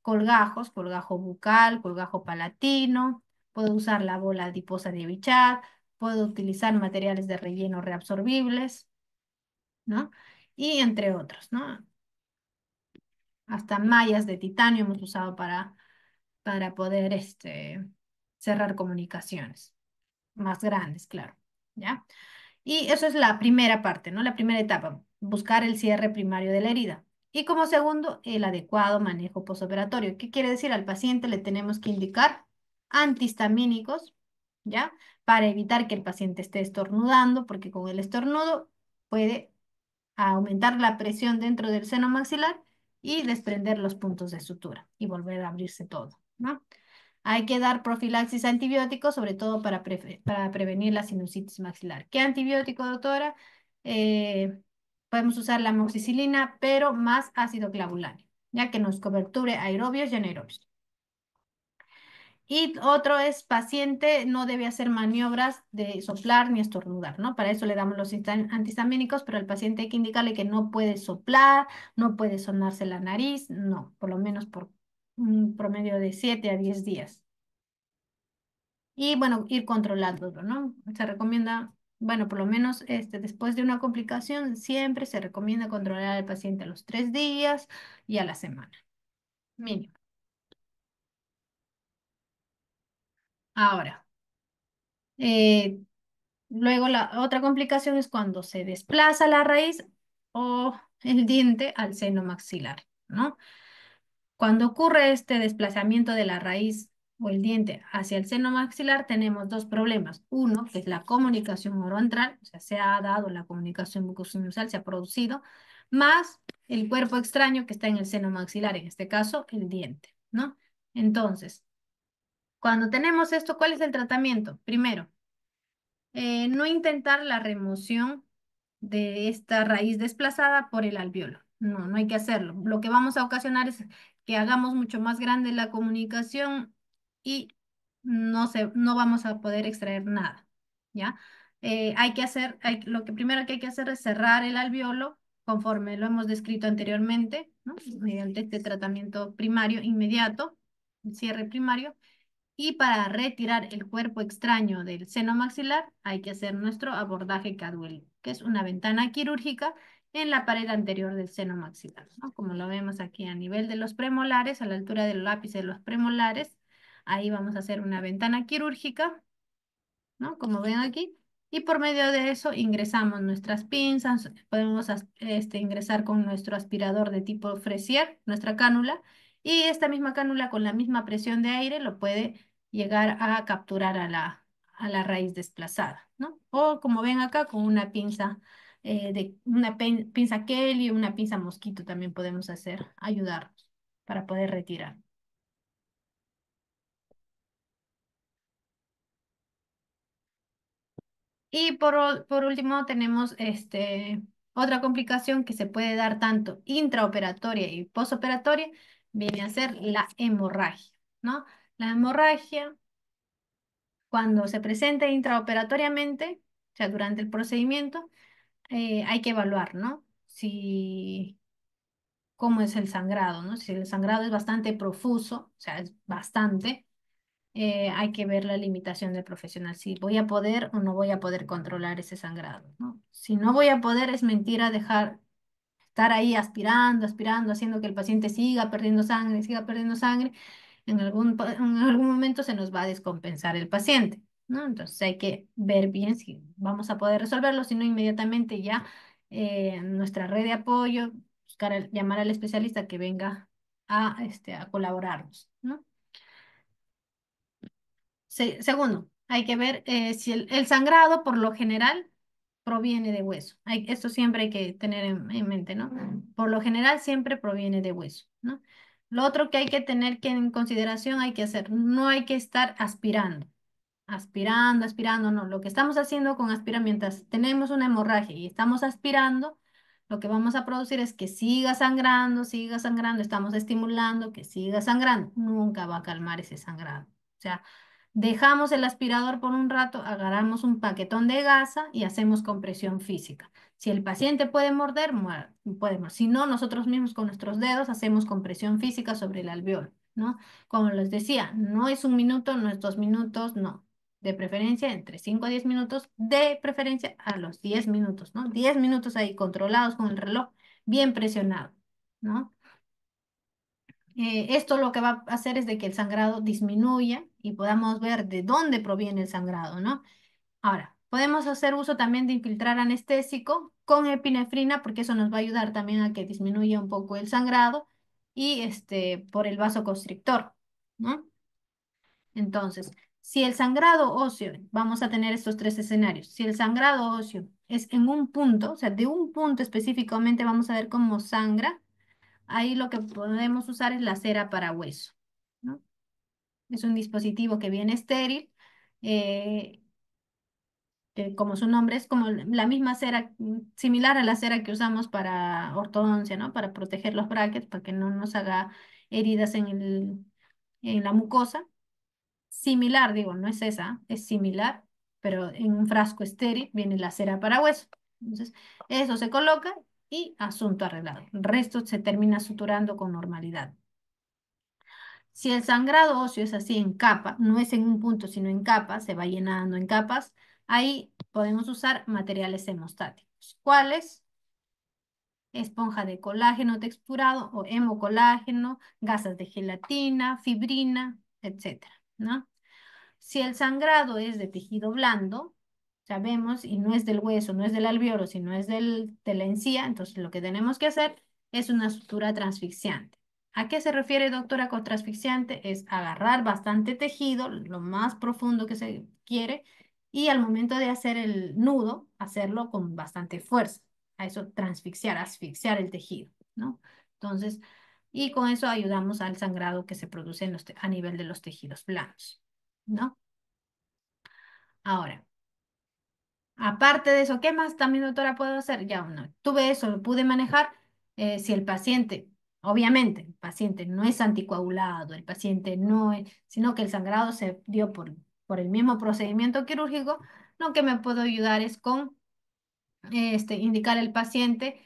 colgajos, colgajo bucal, colgajo palatino, puedo usar la bola adiposa de Bichat, puedo utilizar materiales de relleno reabsorbibles, ¿no? Y entre otros, ¿no? Hasta mallas de titanio hemos usado para poder cerrar comunicaciones más grandes, claro, ¿ya? Y eso es la primera parte, ¿no? La primera etapa, buscar el cierre primario de la herida. Y como segundo, el adecuado manejo posoperatorio. ¿Qué quiere decir? Al paciente le tenemos que indicar antihistamínicos, ¿ya? Para evitar que el paciente esté estornudando, porque con el estornudo puede aumentar la presión dentro del seno maxilar y desprender los puntos de sutura y volver a abrirse todo, ¿no? Hay que dar profilaxis antibiótico, sobre todo para prevenir la sinusitis maxilar. ¿Qué antibiótico, doctora? Eh, Podemos usar la amoxicilina, pero más ácido clavuláneo, ya que nos coberture aerobios y anaerobios. Y otro es paciente no debe hacer maniobras de soplar ni estornudar, ¿no? Para eso le damos los antihistamínicos, pero al paciente hay que indicarle que no puede soplar, no puede sonarse la nariz, no, por lo menos por un promedio de 7 a 10 días. Y bueno, ir controlándolo, ¿no? Se recomienda, bueno, por lo menos después de una complicación, siempre se recomienda controlar al paciente a los 3 días y a la semana, mínimo. Ahora, eh, luego la otra complicación es cuando se desplaza la raíz o el diente al seno maxilar, ¿no? Cuando ocurre este desplazamiento de la raíz o el diente hacia el seno maxilar, tenemos dos problemas. Uno, que es la comunicación oroantral, o sea, se ha dado la comunicación bucosinusal, se ha producido, más el cuerpo extraño que está en el seno maxilar, en este caso, el diente, ¿no? Entonces, cuando tenemos esto, ¿cuál es el tratamiento? Primero, no intentar la remoción de esta raíz desplazada por el alvéolo. No, no hay que hacerlo. Lo que vamos a ocasionar es que hagamos mucho más grande la comunicación y no vamos a poder extraer nada, ¿ya? Lo que primero que hay que hacer es cerrar el alvéolo conforme lo hemos descrito anteriormente, ¿no? Mediante este tratamiento primario inmediato, el cierre primario. Y para retirar el cuerpo extraño del seno maxilar hay que hacer nuestro abordaje Cadwell, que es una ventana quirúrgica en la pared anterior del seno maxilar, ¿no? Como lo vemos aquí a nivel de los premolares, a la altura del ápice de los premolares, ahí vamos a hacer una ventana quirúrgica, ¿no? Como ven aquí. Y por medio de eso ingresamos nuestras pinzas, podemos ingresar con nuestro aspirador de tipo Fresier, nuestra cánula, y esta misma cánula con la misma presión de aire lo puede llegar a capturar a la raíz desplazada, ¿no? O como ven acá, con una pinza, pinza Kelly, una pinza mosquito también podemos ayudarnos para poder retirar. Y por último tenemos otra complicación que se puede dar tanto intraoperatoria y posoperatoria, viene a ser la hemorragia, ¿no? La hemorragia, cuando se presenta intraoperatoriamente, o sea, durante el procedimiento, hay que evaluar, ¿no? Si, cómo es el sangrado, ¿no? Si el sangrado es bastante profuso, o sea, es bastante, hay que ver la limitación del profesional, si voy a poder o no voy a poder controlar ese sangrado, ¿no? Si no voy a poder, es mentira dejar estar ahí aspirando, aspirando, haciendo que el paciente siga perdiendo sangre. En algún momento se nos va a descompensar el paciente, ¿no? Entonces hay que ver bien si vamos a poder resolverlo, si no inmediatamente ya nuestra red de apoyo, llamar al especialista que venga a colaborarnos, ¿no? Segundo, hay que ver si el sangrado por lo general proviene de hueso. Esto siempre hay que tener en mente, ¿no? Por lo general siempre proviene de hueso, ¿no? Lo otro que hay que tener que en consideración hay que hacer, no hay que estar aspirando, aspirando, no. Lo que estamos haciendo con aspirar, mientras tenemos una hemorragia y estamos aspirando, lo que vamos a producir es que siga sangrando, estamos estimulando que siga sangrando, nunca va a calmar ese sangrado. O sea, Dejamos el aspirador por un rato, agarramos un paquetón de gasa y hacemos compresión física. Si el paciente puede morder, podemos. Si no, nosotros mismos con nuestros dedos hacemos compresión física sobre el alveolo, ¿no? Como les decía, no es 1 minuto, no es 2 minutos, no. De preferencia entre 5 a 10 minutos, de preferencia a los 10 minutos, ¿no? 10 minutos ahí controlados con el reloj, bien presionado, ¿no? Esto lo que va a hacer es de que el sangrado disminuya y podamos ver de dónde proviene el sangrado, ¿no? Ahora, podemos hacer uso también de infiltrar anestésico con epinefrina porque eso nos va a ayudar también a que disminuya un poco el sangrado y por el vasoconstrictor, ¿no? Entonces, si el sangrado óseo, vamos a tener estos tres escenarios, si el sangrado óseo es en un punto, o sea, de un punto específicamente vamos a ver cómo sangra. Ahí lo que podemos usar es la cera para hueso, ¿no? Es un dispositivo que viene estéril, eh, que como su nombre es como la misma cera, similar a la cera que usamos para ortodoncia, ¿no? Para proteger los brackets, para que no nos haga heridas en la mucosa. Similar, digo, no es esa, es similar, pero en un frasco estéril viene la cera para hueso. Entonces, eso se coloca y asunto arreglado. El resto se termina suturando con normalidad. Si el sangrado óseo es así en capa, no es en un punto, sino en capas, se va llenando en capas, ahí podemos usar materiales hemostáticos. ¿Cuáles? Esponja de colágeno texturado o hemocolágeno, gasas de gelatina, fibrina, etcétera, ¿no? Si el sangrado es de tejido blando, sabemos, y no es del hueso, no es del alveolo, sino es de la encía, entonces lo que tenemos que hacer es una sutura transfixiante. ¿A qué se refiere, doctora, con transfixiante? Es agarrar bastante tejido, lo más profundo que se quiere, y al momento de hacer el nudo, hacerlo con bastante fuerza. A eso transfixiar, asfixiar el tejido, ¿no? Entonces, y con eso ayudamos al sangrado que se produce a nivel de los tejidos blandos, ¿no? Ahora, aparte de eso, ¿qué más también, doctora, puedo hacer? Ya, no, tuve eso, lo pude manejar. Si el paciente, obviamente, el paciente no es anticoagulado, el paciente no es, sino que el sangrado se dio por el mismo procedimiento quirúrgico, lo que me puedo ayudar es con indicar al paciente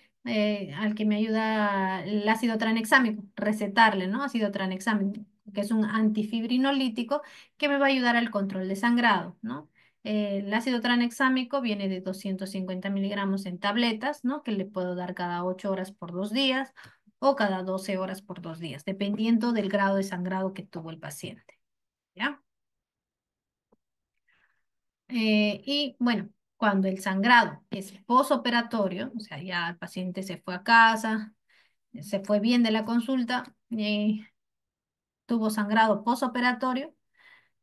al que me ayuda el ácido tranexámico, recetarle, ¿no? Ácido tranexámico, que es un antifibrinolítico que me va a ayudar al control de sangrado, ¿no? El ácido tranexámico viene de 250 miligramos en tabletas, ¿no? Que le puedo dar cada 8 horas por 2 días o cada 12 horas por 2 días, dependiendo del grado de sangrado que tuvo el paciente, ¿ya? Y bueno, cuando el sangrado es posoperatorio, o sea, ya el paciente se fue a casa, se fue bien de la consulta, tuvo sangrado posoperatorio,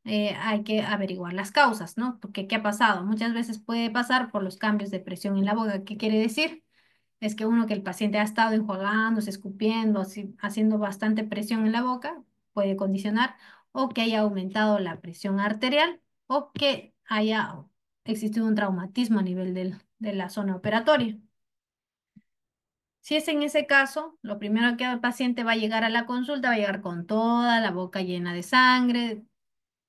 hay que averiguar las causas, ¿no? Porque ¿qué ha pasado? Muchas veces puede pasar por los cambios de presión en la boca. ¿Qué quiere decir? Es que que el paciente ha estado enjuagándose, escupiendo, haciendo bastante presión en la boca, puede condicionar, o que haya aumentado la presión arterial, o que haya existido un traumatismo a nivel de la zona operatoria. Si es en ese caso, lo primero que el paciente va a llegar a la consulta, va a llegar con toda la boca llena de sangre,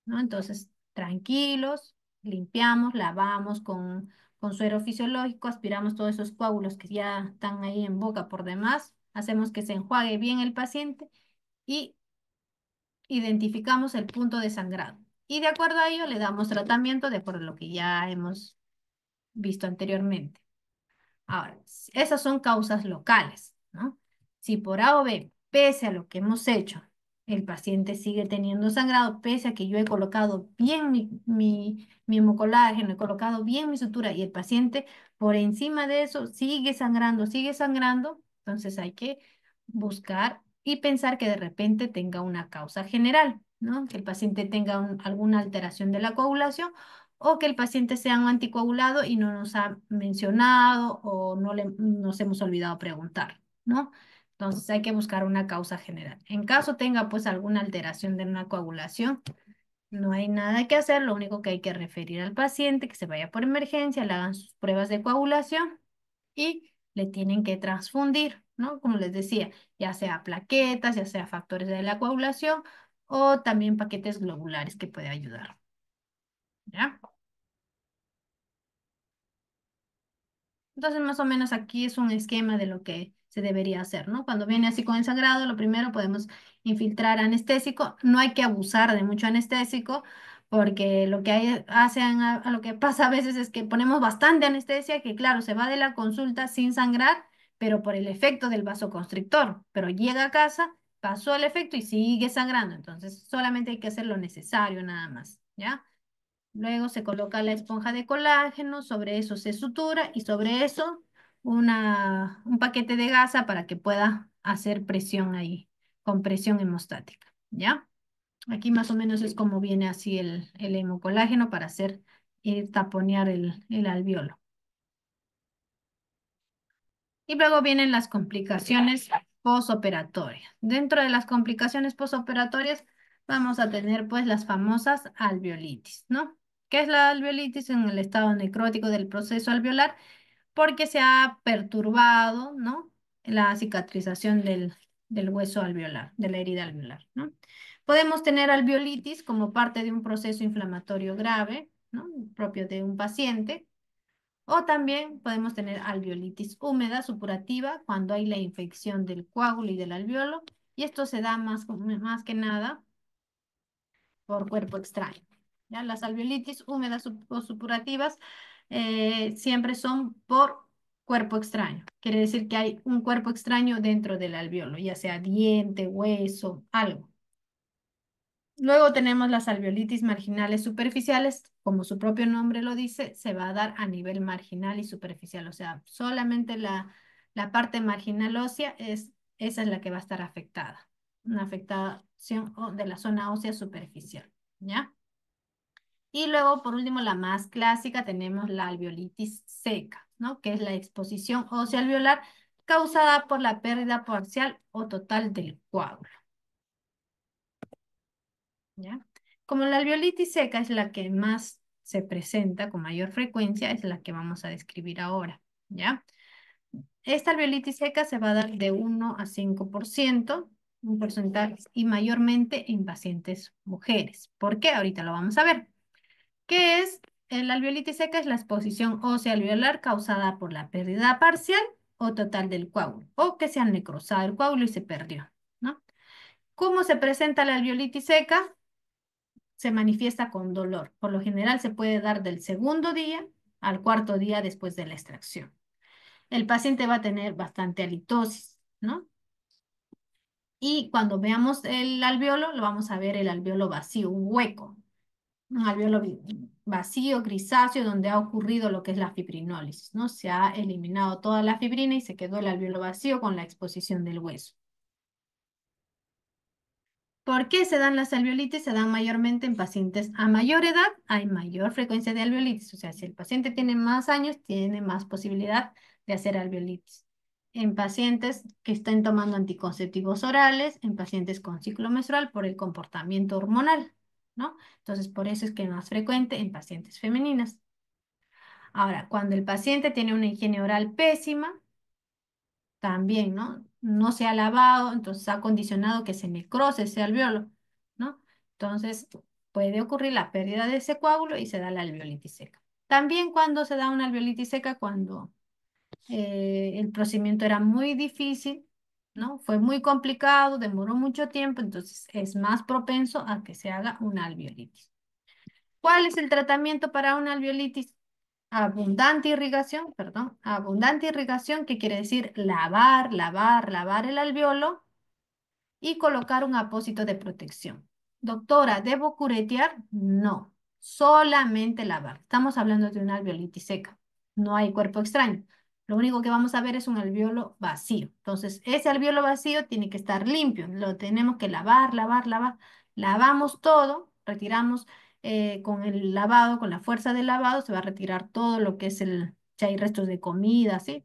¿no? Entonces, tranquilos, limpiamos, lavamos con suero fisiológico, aspiramos todos esos coágulos que ya están ahí en boca por demás, hacemos que se enjuague bien el paciente y identificamos el punto de sangrado. Y de acuerdo a ello le damos tratamiento de acuerdo a lo que ya hemos visto anteriormente. Ahora, esas son causas locales, ¿no? Si por A o B, pese a lo que hemos hecho, el paciente sigue teniendo sangrado, pese a que yo he colocado bien mi hemocolágeno, he colocado bien mi sutura y el paciente por encima de eso sigue sangrando, entonces hay que buscar y pensar que de repente tenga una causa general, ¿no? Que el paciente tenga alguna alteración de la coagulación o que el paciente sea un anticoagulado y no nos ha mencionado o nos hemos olvidado preguntar, ¿no? Entonces hay que buscar una causa general. En caso tenga pues alguna alteración de una coagulación, no hay nada que hacer, lo único que hay que referir al paciente, que se vaya por emergencia, le hagan sus pruebas de coagulación y le tienen que transfundir, ¿no? Como les decía, ya sea plaquetas, ya sea factores de la coagulación o también paquetes globulares que puede ayudar. ¿Ya? Entonces, más o menos aquí es un esquema de lo que se debería hacer, ¿no? Cuando viene así con el sangrado, lo primero podemos infiltrar anestésico. No hay que abusar de mucho anestésico, porque lo que a lo que pasa a veces es que ponemos bastante anestesia, que claro, se va de la consulta sin sangrar, pero por el efecto del vasoconstrictor. Pero llega a casa, pasó el efecto y sigue sangrando. Entonces, solamente hay que hacer lo necesario nada más, ¿ya? Luego se coloca la esponja de colágeno, sobre eso se sutura y sobre eso un paquete de gasa para que pueda hacer presión ahí, con presión hemostática, ¿ya? Aquí más o menos es como viene así el hemocolágeno para hacer taponear el alveolo. Y luego vienen las complicaciones posoperatorias. Dentro de las complicaciones posoperatorias vamos a tener pues las famosas alveolitis, ¿no? ¿Qué es la alveolitis en el estado necrótico del proceso alveolar? Porque se ha perturbado, ¿no? La cicatrización del hueso alveolar, de la herida alveolar, ¿no? Podemos tener alveolitis como parte de un proceso inflamatorio grave, ¿no? Propio de un paciente. O también podemos tener alveolitis húmeda supurativa cuando hay la infección del coágulo y del alveolo. Y esto se da más que nada por cuerpo extraño. ¿Ya? Las alveolitis húmedas o supurativas siempre son por cuerpo extraño. Quiere decir que hay un cuerpo extraño dentro del alveolo, ya sea diente, hueso, algo. Luego tenemos las alveolitis marginales superficiales, como su propio nombre lo dice, se va a dar a nivel marginal y superficial, o sea, solamente la parte marginal ósea esa es la que va a estar afectada, una afectación de la zona ósea superficial, ¿ya? Y luego, por último, la más clásica, tenemos la alveolitis seca, ¿no? Que es la exposición ósea alveolar causada por la pérdida parcial o total del coágulo. ¿Ya? Como la alveolitis seca es la que más se presenta con mayor frecuencia, es la que vamos a describir ahora, ¿ya? Esta alveolitis seca se va a dar de 1 a 5%, un porcentaje, y mayormente en pacientes mujeres. ¿Por qué? Ahorita lo vamos a ver. ¿Qué es? La alveolitis seca es la exposición ósea alveolar causada por la pérdida parcial o total del coágulo, o que se ha necrosado el coágulo y se perdió, ¿no? ¿Cómo se presenta la alveolitis seca? Se manifiesta con dolor. Por lo general se puede dar del segundo día al cuarto día después de la extracción. El paciente va a tener bastante halitosis, ¿no? Y cuando veamos el alveolo, lo vamos a ver el alveolo vacío, un hueco, un alveolo vacío, grisáceo, donde ha ocurrido lo que es la fibrinólisis, ¿no? Se ha eliminado toda la fibrina y se quedó el alveolo vacío con la exposición del hueso. ¿Por qué se dan las alveolitis? Se dan mayormente en pacientes a mayor edad, hay mayor frecuencia de alveolitis. O sea, si el paciente tiene más años, tiene más posibilidad de hacer alveolitis. En pacientes que estén tomando anticonceptivos orales, en pacientes con ciclo menstrual por el comportamiento hormonal, ¿no? Entonces, por eso es que es más frecuente en pacientes femeninas. Ahora, cuando el paciente tiene una higiene oral pésima, también, ¿no? No se ha lavado, entonces ha condicionado que se necrose ese alveolo, ¿no? Entonces puede ocurrir la pérdida de ese coágulo y se da la alveolitis seca. También cuando se da una alveolitis seca, cuando el procedimiento era muy difícil, ¿no? Fue muy complicado, demoró mucho tiempo, entonces es más propenso a que se haga una alveolitis. ¿Cuál es el tratamiento para una alveolitis? Abundante irrigación, perdón, abundante irrigación, que quiere decir lavar, lavar, lavar el alveolo y colocar un apósito de protección. Doctora, ¿debo curetear? No, solamente lavar. Estamos hablando de una alveolitis seca, no hay cuerpo extraño. Lo único que vamos a ver es un alveolo vacío. Entonces, ese alveolo vacío tiene que estar limpio, lo tenemos que lavar, lavar, lavar. Lavamos todo, retiramos con el lavado, con la fuerza del lavado, se va a retirar todo lo que es si hay restos de comida, ¿sí?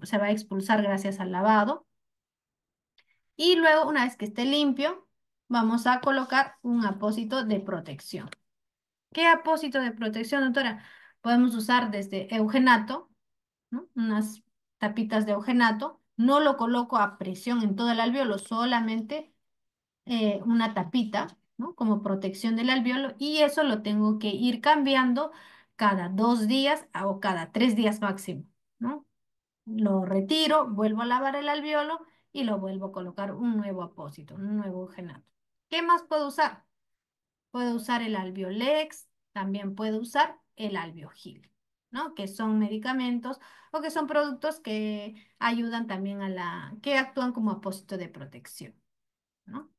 Se va a expulsar gracias al lavado. Y luego, una vez que esté limpio, vamos a colocar un apósito de protección. ¿Qué apósito de protección, doctora? Podemos usar desde eugenato, ¿no? Unas tapitas de eugenato. No lo coloco a presión en todo el alveolo, solamente una tapita. ¿no? Como protección del alveolo y eso lo tengo que ir cambiando cada 2 días o cada 3 días máximo, ¿no? Lo retiro, vuelvo a lavar el alveolo y lo vuelvo a colocar un nuevo apósito, un nuevo genato. ¿Qué más puedo usar? Puedo usar el Alviolex, también puedo usar el Albiogil, ¿no? Que son medicamentos o que son productos que ayudan también que actúan como apósito de protección, ¿no?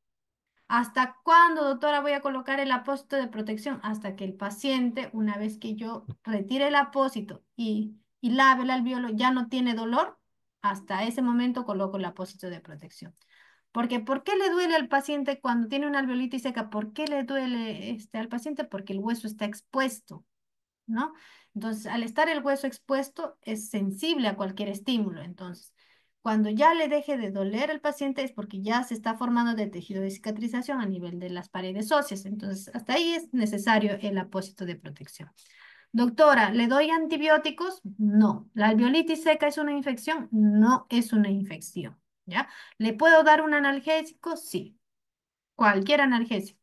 ¿Hasta cuándo, doctora, voy a colocar el apósito de protección? Hasta que el paciente, una vez que yo retire el apósito y lave el alveolo, ya no tiene dolor, hasta ese momento coloco el apósito de protección. Porque, ¿por qué le duele al paciente cuando tiene una alveolitis seca? ¿Por qué le duele al paciente? Porque el hueso está expuesto, ¿no? Entonces, al estar el hueso expuesto, es sensible a cualquier estímulo. Entonces, cuando ya le deje de doler al paciente es porque ya se está formando de tejido de cicatrización a nivel de las paredes óseas. Entonces, hasta ahí es necesario el apósito de protección. Doctora, ¿le doy antibióticos? No. ¿La alveolitis seca es una infección? No es una infección, ¿ya? ¿Le puedo dar un analgésico? Sí. Cualquier analgésico.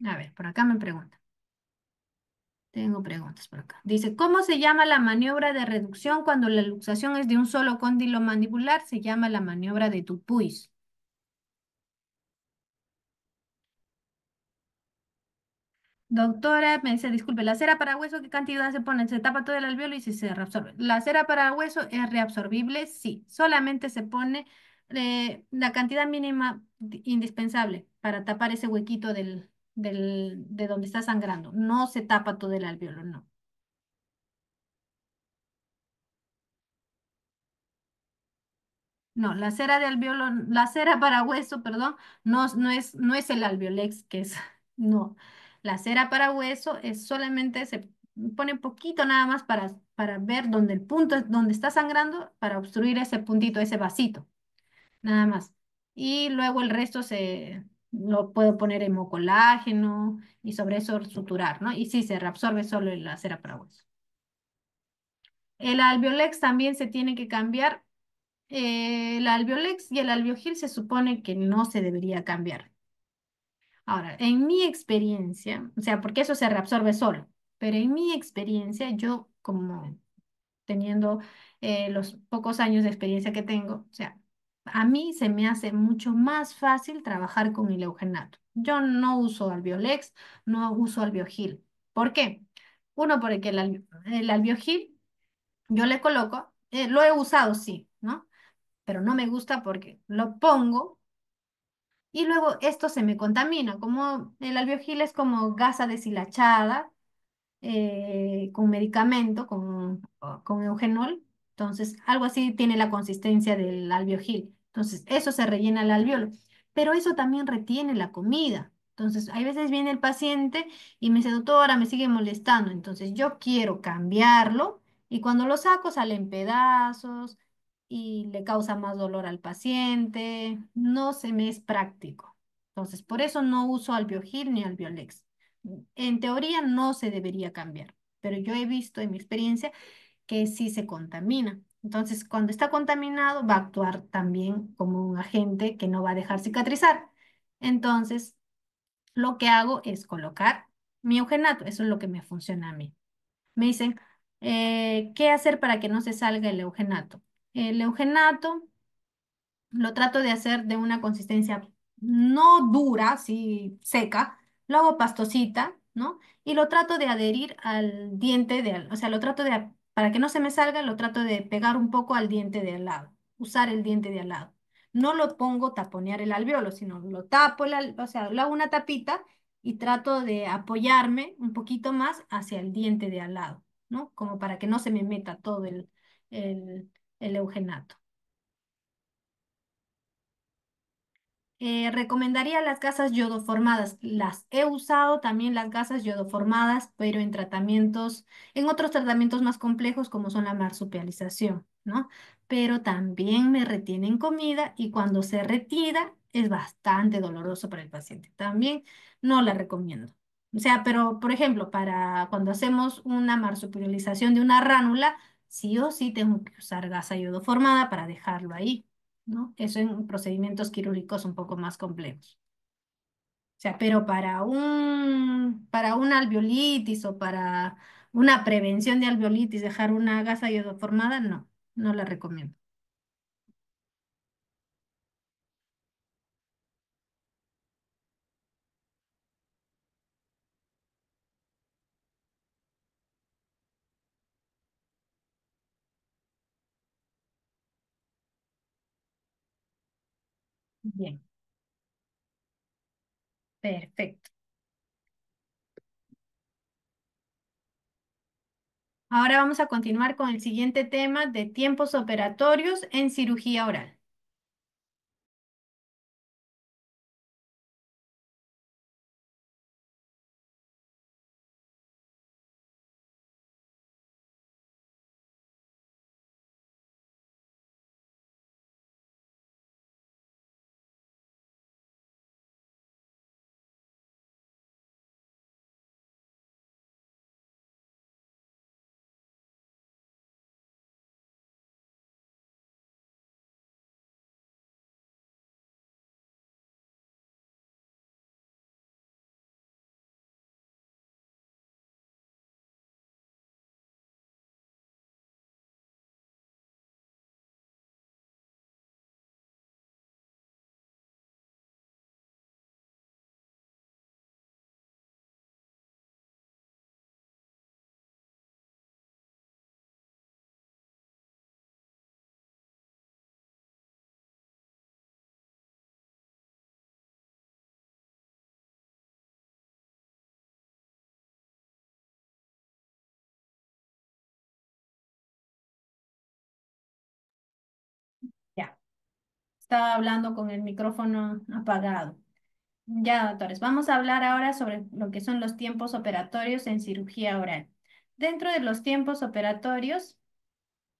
A ver, por acá me pregunta. Tengo preguntas por acá. Dice, ¿cómo se llama la maniobra de reducción cuando la luxación es de un solo cóndilo mandibular? Se llama la maniobra de Dupuis. Doctora, me dice, disculpe, la cera para hueso, ¿qué cantidad se pone? Se tapa todo el alveolo y si se reabsorbe. La cera para hueso es reabsorbible, sí. Solamente se pone la cantidad mínima indispensable para tapar ese huequito de donde está sangrando. No se tapa todo el alveolo, no. No, la cera de alveolo, la cera para hueso, perdón, no es el alveolex, que es, no. La cera para hueso es solamente, se pone un poquito nada más para ver dónde el punto es, donde está sangrando, para obstruir ese puntito, ese vasito, nada más. Y luego el resto se lo puedo poner hemocolágeno y sobre eso suturar, ¿no? Y sí, se reabsorbe solo la cera para hueso. El alveolex también se tiene que cambiar. El Alviolex y el Albiogil se supone que no se debería cambiar. Ahora, en mi experiencia, o sea, porque eso se reabsorbe solo, pero en mi experiencia, yo como teniendo los pocos años de experiencia que tengo, o sea, a mí se me hace mucho más fácil trabajar con el eugenato. Yo no uso Alviolex, no uso Albiogil. ¿Por qué? Uno, porque el Albiogil yo le coloco, lo he usado, sí, ¿no? Pero no me gusta porque lo pongo y luego esto se me contamina, como el alveojil es como gasa deshilachada con medicamento, con eugenol, entonces algo así tiene la consistencia del alveojil, entonces eso se rellena el alveolo, pero eso también retiene la comida, entonces hay veces viene el paciente y me dice, doctora, me sigue molestando, entonces yo quiero cambiarlo y cuando lo saco salen pedazos y le causa más dolor al paciente, no se me es práctico. Entonces, por eso no uso albiogil ni albiolex. En teoría no se debería cambiar, pero yo he visto en mi experiencia que sí se contamina. Entonces, cuando está contaminado, va a actuar también como un agente que no va a dejar cicatrizar. Entonces, lo que hago es colocar mi eugenato. Eso es lo que me funciona a mí. Me dicen, ¿qué hacer para que no se salga el eugenato? El eugenato lo trato de hacer de una consistencia no dura, sí seca, lo hago pastosita, ¿no? Y lo trato de adherir al diente o sea, lo trato para que no se me salga, lo trato de pegar un poco al diente de al lado, usar el diente de al lado. No lo pongo taponear el alveolo, sino lo tapo, o sea, lo hago una tapita y trato de apoyarme un poquito más hacia el diente de al lado, ¿no? Como para que no se me meta todo el, el eugenato. Recomendaría las gasas yodoformadas. Las he usado también las gasas yodoformadas, pero en otros tratamientos más complejos como son la marsupialización, ¿no? Pero también me retienen comida y cuando se retira es bastante doloroso para el paciente. También no la recomiendo. O sea, pero por ejemplo, para cuando hacemos una marsupialización de una ránula, sí o sí tengo que usar gasa yodoformada para dejarlo ahí. ¿no? Eso en procedimientos quirúrgicos un poco más complejos. O sea, pero para una alveolitis o para una prevención de alveolitis, dejar una gasa iodoformada, no, no la recomiendo. Bien, perfecto. Ahora vamos a continuar con el siguiente tema de tiempos operatorios en cirugía oral. Ya, estaba hablando con el micrófono apagado. Ya, doctores, vamos a hablar ahora sobre lo que son los tiempos operatorios en cirugía oral. Dentro de los tiempos operatorios,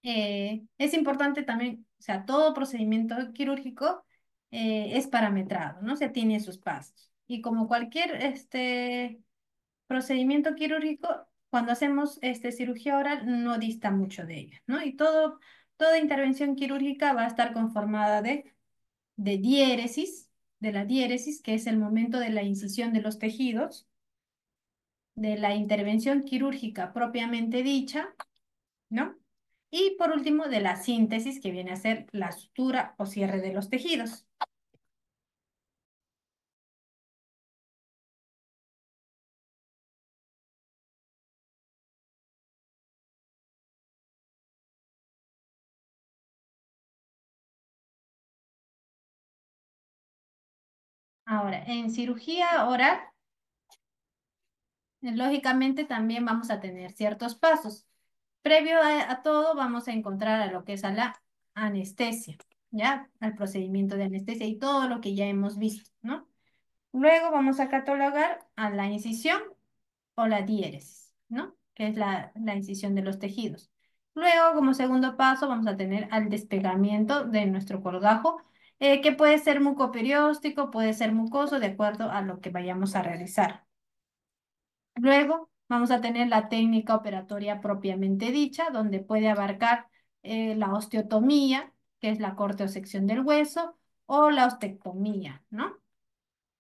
es importante también, o sea, todo procedimiento quirúrgico es parametrado, ¿no? O sea, tiene sus pasos. Y como cualquier procedimiento quirúrgico, cuando hacemos cirugía oral, no dista mucho de ella, ¿no? Y toda intervención quirúrgica va a estar conformada de diéresis, de la diéresis, que es el momento de la incisión de los tejidos, de la intervención quirúrgica propiamente dicha, ¿no? Y por último, de la síntesis, que viene a ser la sutura o cierre de los tejidos. Ahora, en cirugía oral, lógicamente también vamos a tener ciertos pasos. Previo a todo, vamos a encontrar a lo que es a la anestesia, ¿ya? Al procedimiento de anestesia y todo lo que ya hemos visto, ¿no? Luego vamos a catalogar a la incisión o la diéresis, ¿no? Que es la incisión de los tejidos. Luego, como segundo paso, vamos a tener al despegamiento de nuestro colgajo, que puede ser mucoperióstico, puede ser mucoso, de acuerdo a lo que vayamos a realizar. Luego, vamos a tener la técnica operatoria propiamente dicha, donde puede abarcar la osteotomía, que es la corte o sección del hueso, o la ostectomía, ¿no?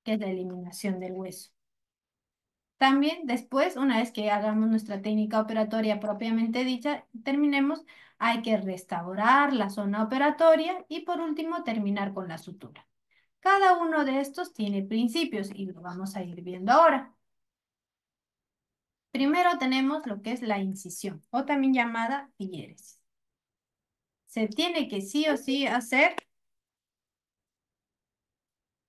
Que es la eliminación del hueso. También después, una vez que hagamos nuestra técnica operatoria propiamente dicha, terminemos, hay que restaurar la zona operatoria y por último terminar con la sutura. Cada uno de estos tiene principios y lo vamos a ir viendo ahora. Primero tenemos lo que es la incisión o también llamada piéresis. Se tiene que sí o sí hacer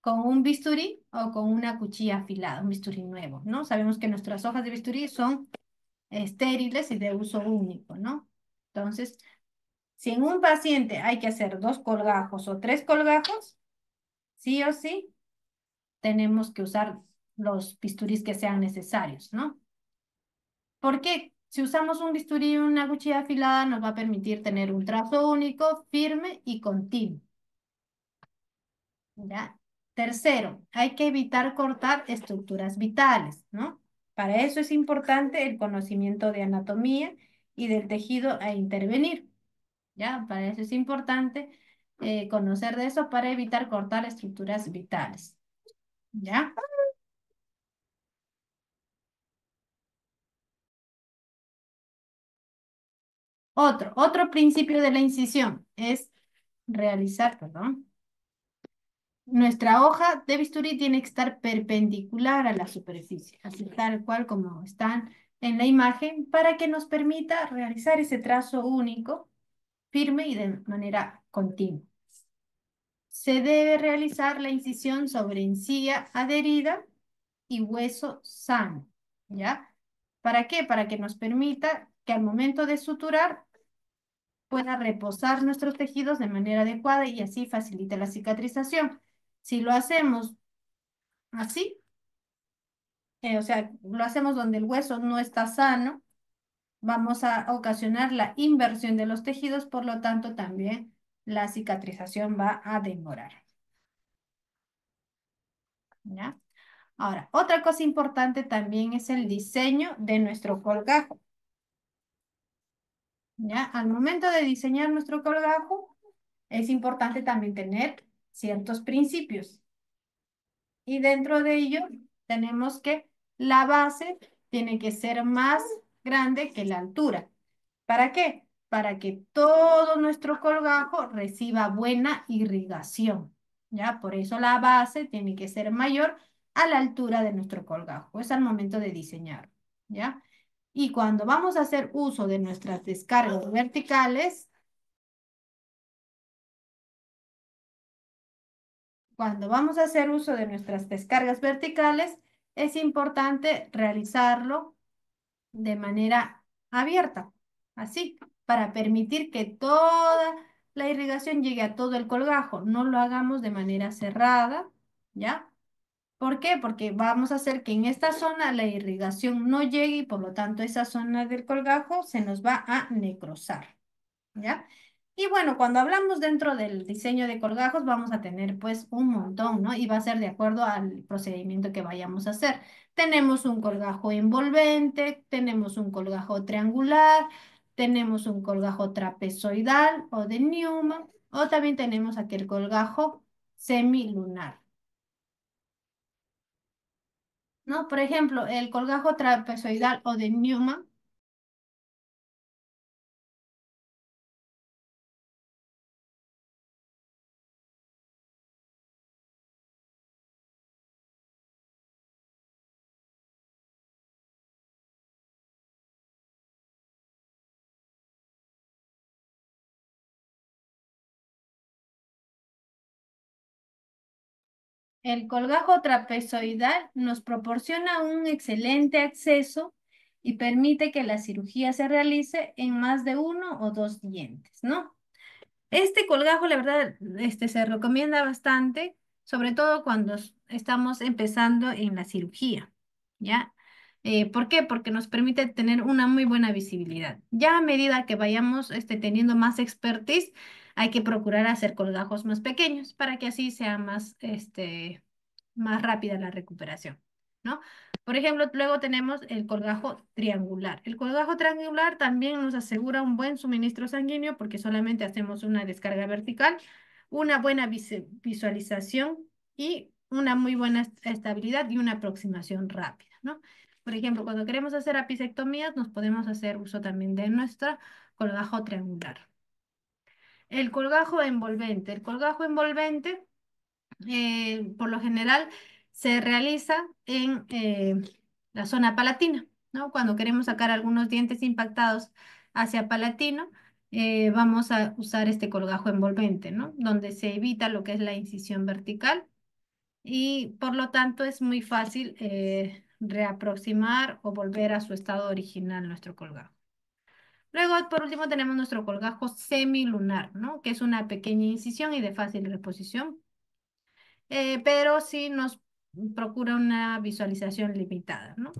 con un bisturí o con una cuchilla afilada, un bisturí nuevo, ¿no? Sabemos que nuestras hojas de bisturí son estériles y de uso único, ¿no? Entonces, si en un paciente hay que hacer dos colgajos o tres colgajos, sí o sí, tenemos que usar los bisturís que sean necesarios, ¿no? Porque si usamos un bisturí y una cuchilla afilada, nos va a permitir tener un trazo único, firme y continuo, ¿ya? Tercero, hay que evitar cortar estructuras vitales, ¿no? Para eso es importante el conocimiento de anatomía y del tejido a intervenir. ¿Ya? Para eso es importante. conocer de eso para evitar cortar estructuras vitales. ¿Ya? Otro principio de la incisión es realizar, perdón. Nuestra hoja de bisturí tiene que estar perpendicular a la superficie, así tal cual como están en la imagen, para que nos permita realizar ese trazo único, firme y de manera continua. Se debe realizar la incisión sobre encía adherida y hueso sano, ¿ya? ¿Para qué? Para que nos permita que al momento de suturar pueda reposar nuestros tejidos de manera adecuada y así facilite la cicatrización. Si lo hacemos así, o sea, lo hacemos donde el hueso no está sano, vamos a ocasionar la inversión de los tejidos, por lo tanto también la cicatrización va a demorar, ¿ya? Ahora, otra cosa importante también es el diseño de nuestro colgajo, ¿ya? Al momento de diseñar nuestro colgajo, es importante también tener ciertos principios. Y dentro de ello tenemos que la base tiene que ser más grande que la altura. ¿Para qué? Para que todo nuestro colgajo reciba buena irrigación. ¿Ya? Por eso la base tiene que ser mayor a la altura de nuestro colgajo. Es al momento de diseñar. ¿Ya? Y cuando vamos a hacer uso de nuestras descargas verticales, cuando vamos a hacer uso de nuestras descargas verticales, es importante realizarlo de manera abierta, así, para permitir que toda la irrigación llegue a todo el colgajo. No lo hagamos de manera cerrada, ¿ya? ¿Por qué? Porque vamos a hacer que en esta zona la irrigación no llegue y por lo tanto esa zona del colgajo se nos va a necrosar. ¿Ya? Y bueno, cuando hablamos dentro del diseño de colgajos, vamos a tener pues un montón, ¿no? Y va a ser de acuerdo al procedimiento que vayamos a hacer. Tenemos un colgajo envolvente, tenemos un colgajo triangular, tenemos un colgajo trapezoidal o de Newman, o también tenemos aquel colgajo semilunar, ¿no? Por ejemplo, el colgajo trapezoidal o de Newman. El colgajo trapezoidal nos proporciona un excelente acceso y permite que la cirugía se realice en más de uno o dos dientes, ¿no? Este colgajo, la verdad, se recomienda bastante, sobre todo cuando estamos empezando en la cirugía, ¿ya? ¿Por qué? Porque nos permite tener una muy buena visibilidad. Ya a medida que vayamos teniendo más expertise, hay que procurar hacer colgajos más pequeños para que así sea más rápida la recuperación, ¿no? Por ejemplo, luego tenemos el colgajo triangular. El colgajo triangular también nos asegura un buen suministro sanguíneo porque solamente hacemos una descarga vertical, una buena visualización y una muy buena estabilidad y una aproximación rápida, ¿no? Por ejemplo, cuando queremos hacer apisectomías, nos podemos hacer uso también de nuestra colgajo triangular. El colgajo envolvente. El colgajo envolvente por lo general se realiza en la zona palatina, ¿no? Cuando queremos sacar algunos dientes impactados hacia palatino, vamos a usar este colgajo envolvente, ¿no? Donde se evita lo que es la incisión vertical y por lo tanto es muy fácil reaproximar o volver a su estado original nuestro colgajo. Luego, por último, tenemos nuestro colgajo semilunar, ¿no? Que es una pequeña incisión y de fácil reposición, pero sí nos procura una visualización limitada, ¿no?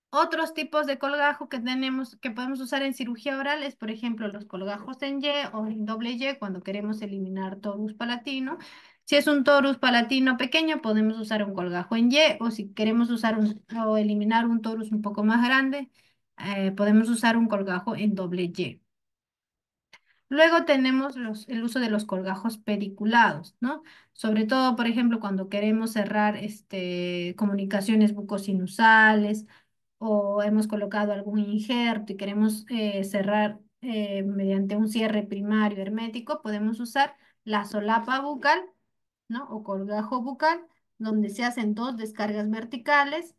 Otros tipos de colgajo que tenemos, que podemos usar en cirugía oral es, por ejemplo, los colgajos en Y o en doble Y cuando queremos eliminar torus palatino. Si es un torus palatino pequeño, podemos usar un colgajo en Y, o si queremos usar o eliminar un torus un poco más grande, podemos usar un colgajo en doble Y. Luego tenemos el uso de los colgajos pediculados, ¿no? Sobre todo, por ejemplo, cuando queremos cerrar comunicaciones bucosinusales o hemos colocado algún injerto y queremos cerrar mediante un cierre primario hermético, podemos usar la solapa bucal, ¿no? O colgajo bucal, donde se hacen dos descargas verticales,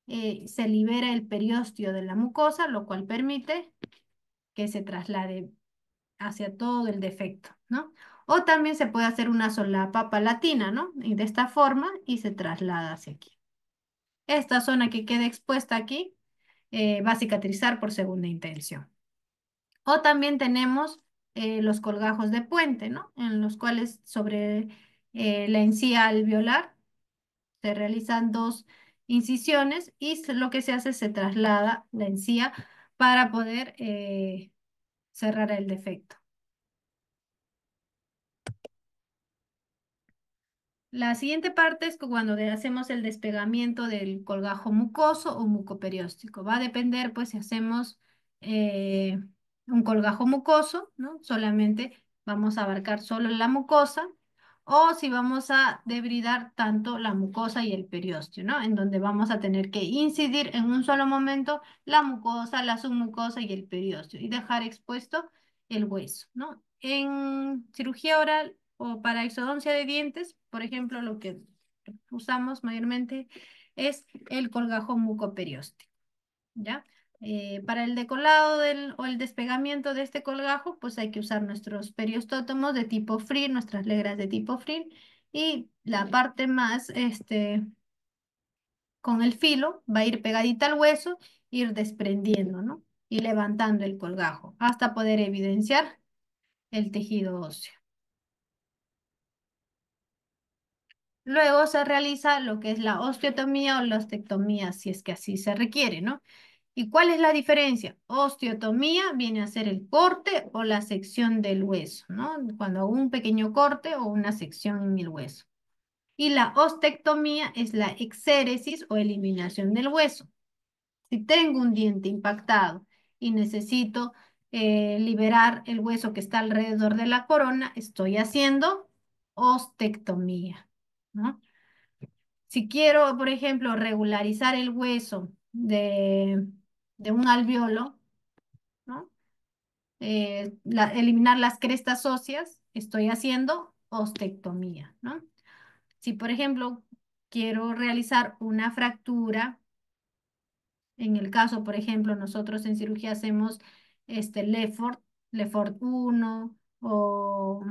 se libera el periósteo de la mucosa, lo cual permite que se traslade hacia todo el defecto, ¿no? O también se puede hacer una solapa palatina, ¿no? Y de esta forma y se traslada hacia aquí. Esta zona que queda expuesta aquí va a cicatrizar por segunda intención. O también tenemos los colgajos de puente, ¿no? En los cuales sobre la encía alveolar se realizan dos incisiones y lo que se hace es se traslada la encía para poder cerrar el defecto. La siguiente parte es cuando hacemos el despegamiento del colgajo mucoso o mucoperióstico. Va a depender, pues, si hacemos eh, un colgajo mucoso, ¿no? Solamente vamos a abarcar solo la mucosa, o si vamos a debridar tanto la mucosa y el periósteo, ¿no? En donde vamos a tener que incidir en un solo momento la mucosa, la submucosa y el periósteo y dejar expuesto el hueso, ¿no? En cirugía oral o para exodoncia de dientes, por ejemplo, lo que usamos mayormente es el colgajo mucoperióstico, ¿ya? Para el decolado o el despegamiento de este colgajo, pues hay que usar nuestros periostótomos de tipo FRIR, nuestras legras de tipo FRIR, y la parte más, con el filo, va a ir pegadita al hueso, ir desprendiendo, ¿no? Y levantando el colgajo hasta poder evidenciar el tejido óseo. Luego se realiza lo que es la osteotomía o la ostectomía, si es que así se requiere, ¿no? ¿Y cuál es la diferencia? Osteotomía viene a ser el corte o la sección del hueso, ¿no? Cuando hago un pequeño corte o una sección en el hueso. Y la ostectomía es la exéresis o eliminación del hueso. Si tengo un diente impactado y necesito liberar el hueso que está alrededor de la corona, estoy haciendo ostectomía, ¿no? Si quiero, por ejemplo, regularizar el hueso de un alveolo, ¿no? Eliminar las crestas óseas, estoy haciendo ostectomía, ¿no? Si, por ejemplo, quiero realizar una fractura, en el caso, por ejemplo, nosotros en cirugía hacemos Lefort, Lefort 1 o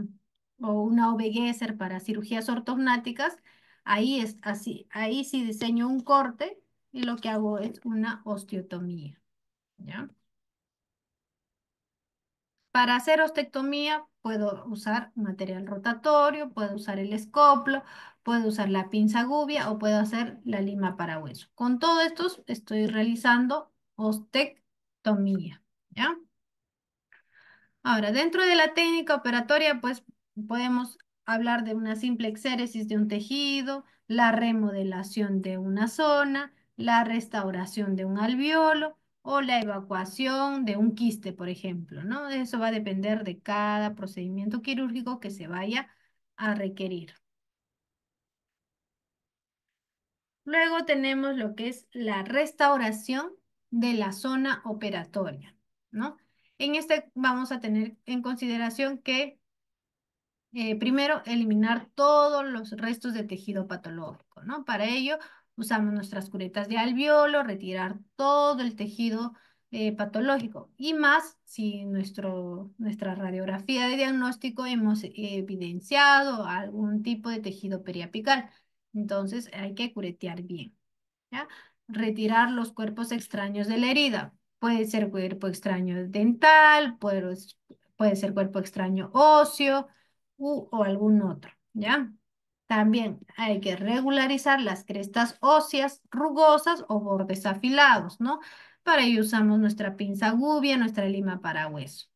una Obegesser para cirugías ortognáticas, ahí es así, ahí sí diseño un corte y lo que hago es una osteotomía, ¿ya? Para hacer ostectomía puedo usar material rotatorio, puedo usar el escoplo, puedo usar la pinza gubia o puedo hacer la lima para hueso. Con todo esto estoy realizando ostectomía, ¿ya? Ahora, dentro de la técnica operatoria, pues podemos hablar de una simple exéresis de un tejido, la remodelación de una zona, la restauración de un alveolo o la evacuación de un quiste, por ejemplo, ¿no? Eso va a depender de cada procedimiento quirúrgico que se vaya a requerir. Luego tenemos lo que es la restauración de la zona operatoria, ¿no? En este vamos a tener en consideración que primero, eliminar todos los restos de tejido patológico, ¿no? Para ello, usamos nuestras curetas de alveolo, retirar todo el tejido patológico y más si nuestra radiografía de diagnóstico hemos evidenciado algún tipo de tejido periapical. Entonces, hay que curetear bien, ¿ya? Retirar los cuerpos extraños de la herida. Puede ser cuerpo extraño dental, puede ser cuerpo extraño óseo o algún otro, ¿ya? También hay que regularizar las crestas óseas rugosas o bordes afilados, ¿no? Para ello usamos nuestra pinza gubia, nuestra lima para hueso.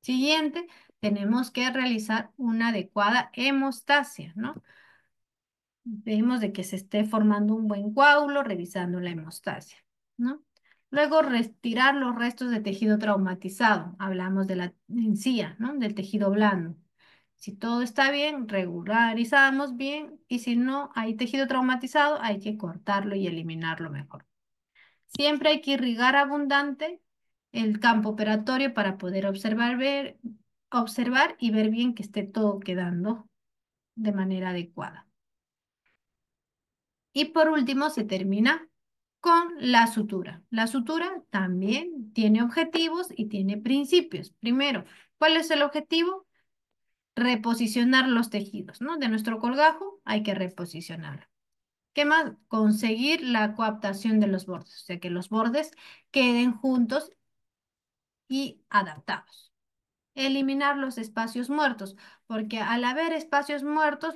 Siguiente, tenemos que realizar una adecuada hemostasia, ¿no? Vemos de que se esté formando un buen coágulo, revisando la hemostasia, ¿no? Luego, retirar los restos de tejido traumatizado. Hablamos de la encía, ¿no? Del tejido blando. Si todo está bien, regularizamos bien y si no hay tejido traumatizado, hay que cortarlo y eliminarlo mejor. Siempre hay que irrigar abundante el campo operatorio para poder observar y ver bien que esté todo quedando de manera adecuada. Y por último, se termina con la sutura. La sutura también tiene objetivos y tiene principios. Primero, ¿cuál es el objetivo? Reposicionar los tejidos, ¿no? De nuestro colgajo hay que reposicionarlo. ¿Qué más? Conseguir la coaptación de los bordes, o sea, que los bordes queden juntos y adaptados. Eliminar los espacios muertos, porque al haber espacios muertos,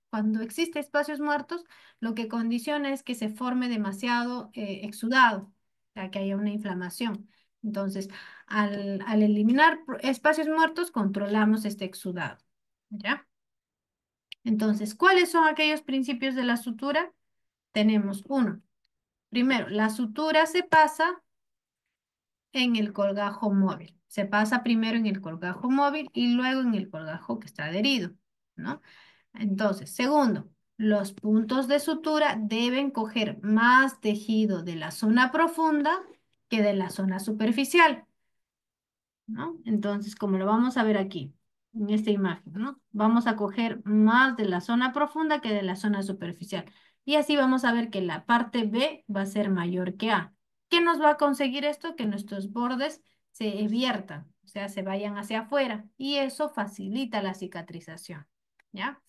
cuando existe espacios muertos, lo que condiciona es que se forme demasiado exudado, o sea, que haya una inflamación. Entonces, al eliminar espacios muertos, controlamos este exudado, ¿ya? Entonces, ¿cuáles son aquellos principios de la sutura? Tenemos uno. Primero, la sutura se pasa en el colgajo móvil. Se pasa primero en el colgajo móvil y luego en el colgajo que está adherido, ¿no? Entonces, segundo, los puntos de sutura deben coger más tejido de la zona profunda que de la zona superficial, ¿no? Entonces, como lo vamos a ver aquí, en esta imagen, ¿no? Vamos a coger más de la zona profunda que de la zona superficial. Y así vamos a ver que la parte B va a ser mayor que A. ¿Qué nos va a conseguir esto? Que nuestros bordes se viertan, o sea, se vayan hacia afuera. Y eso facilita la cicatrización, ¿ya?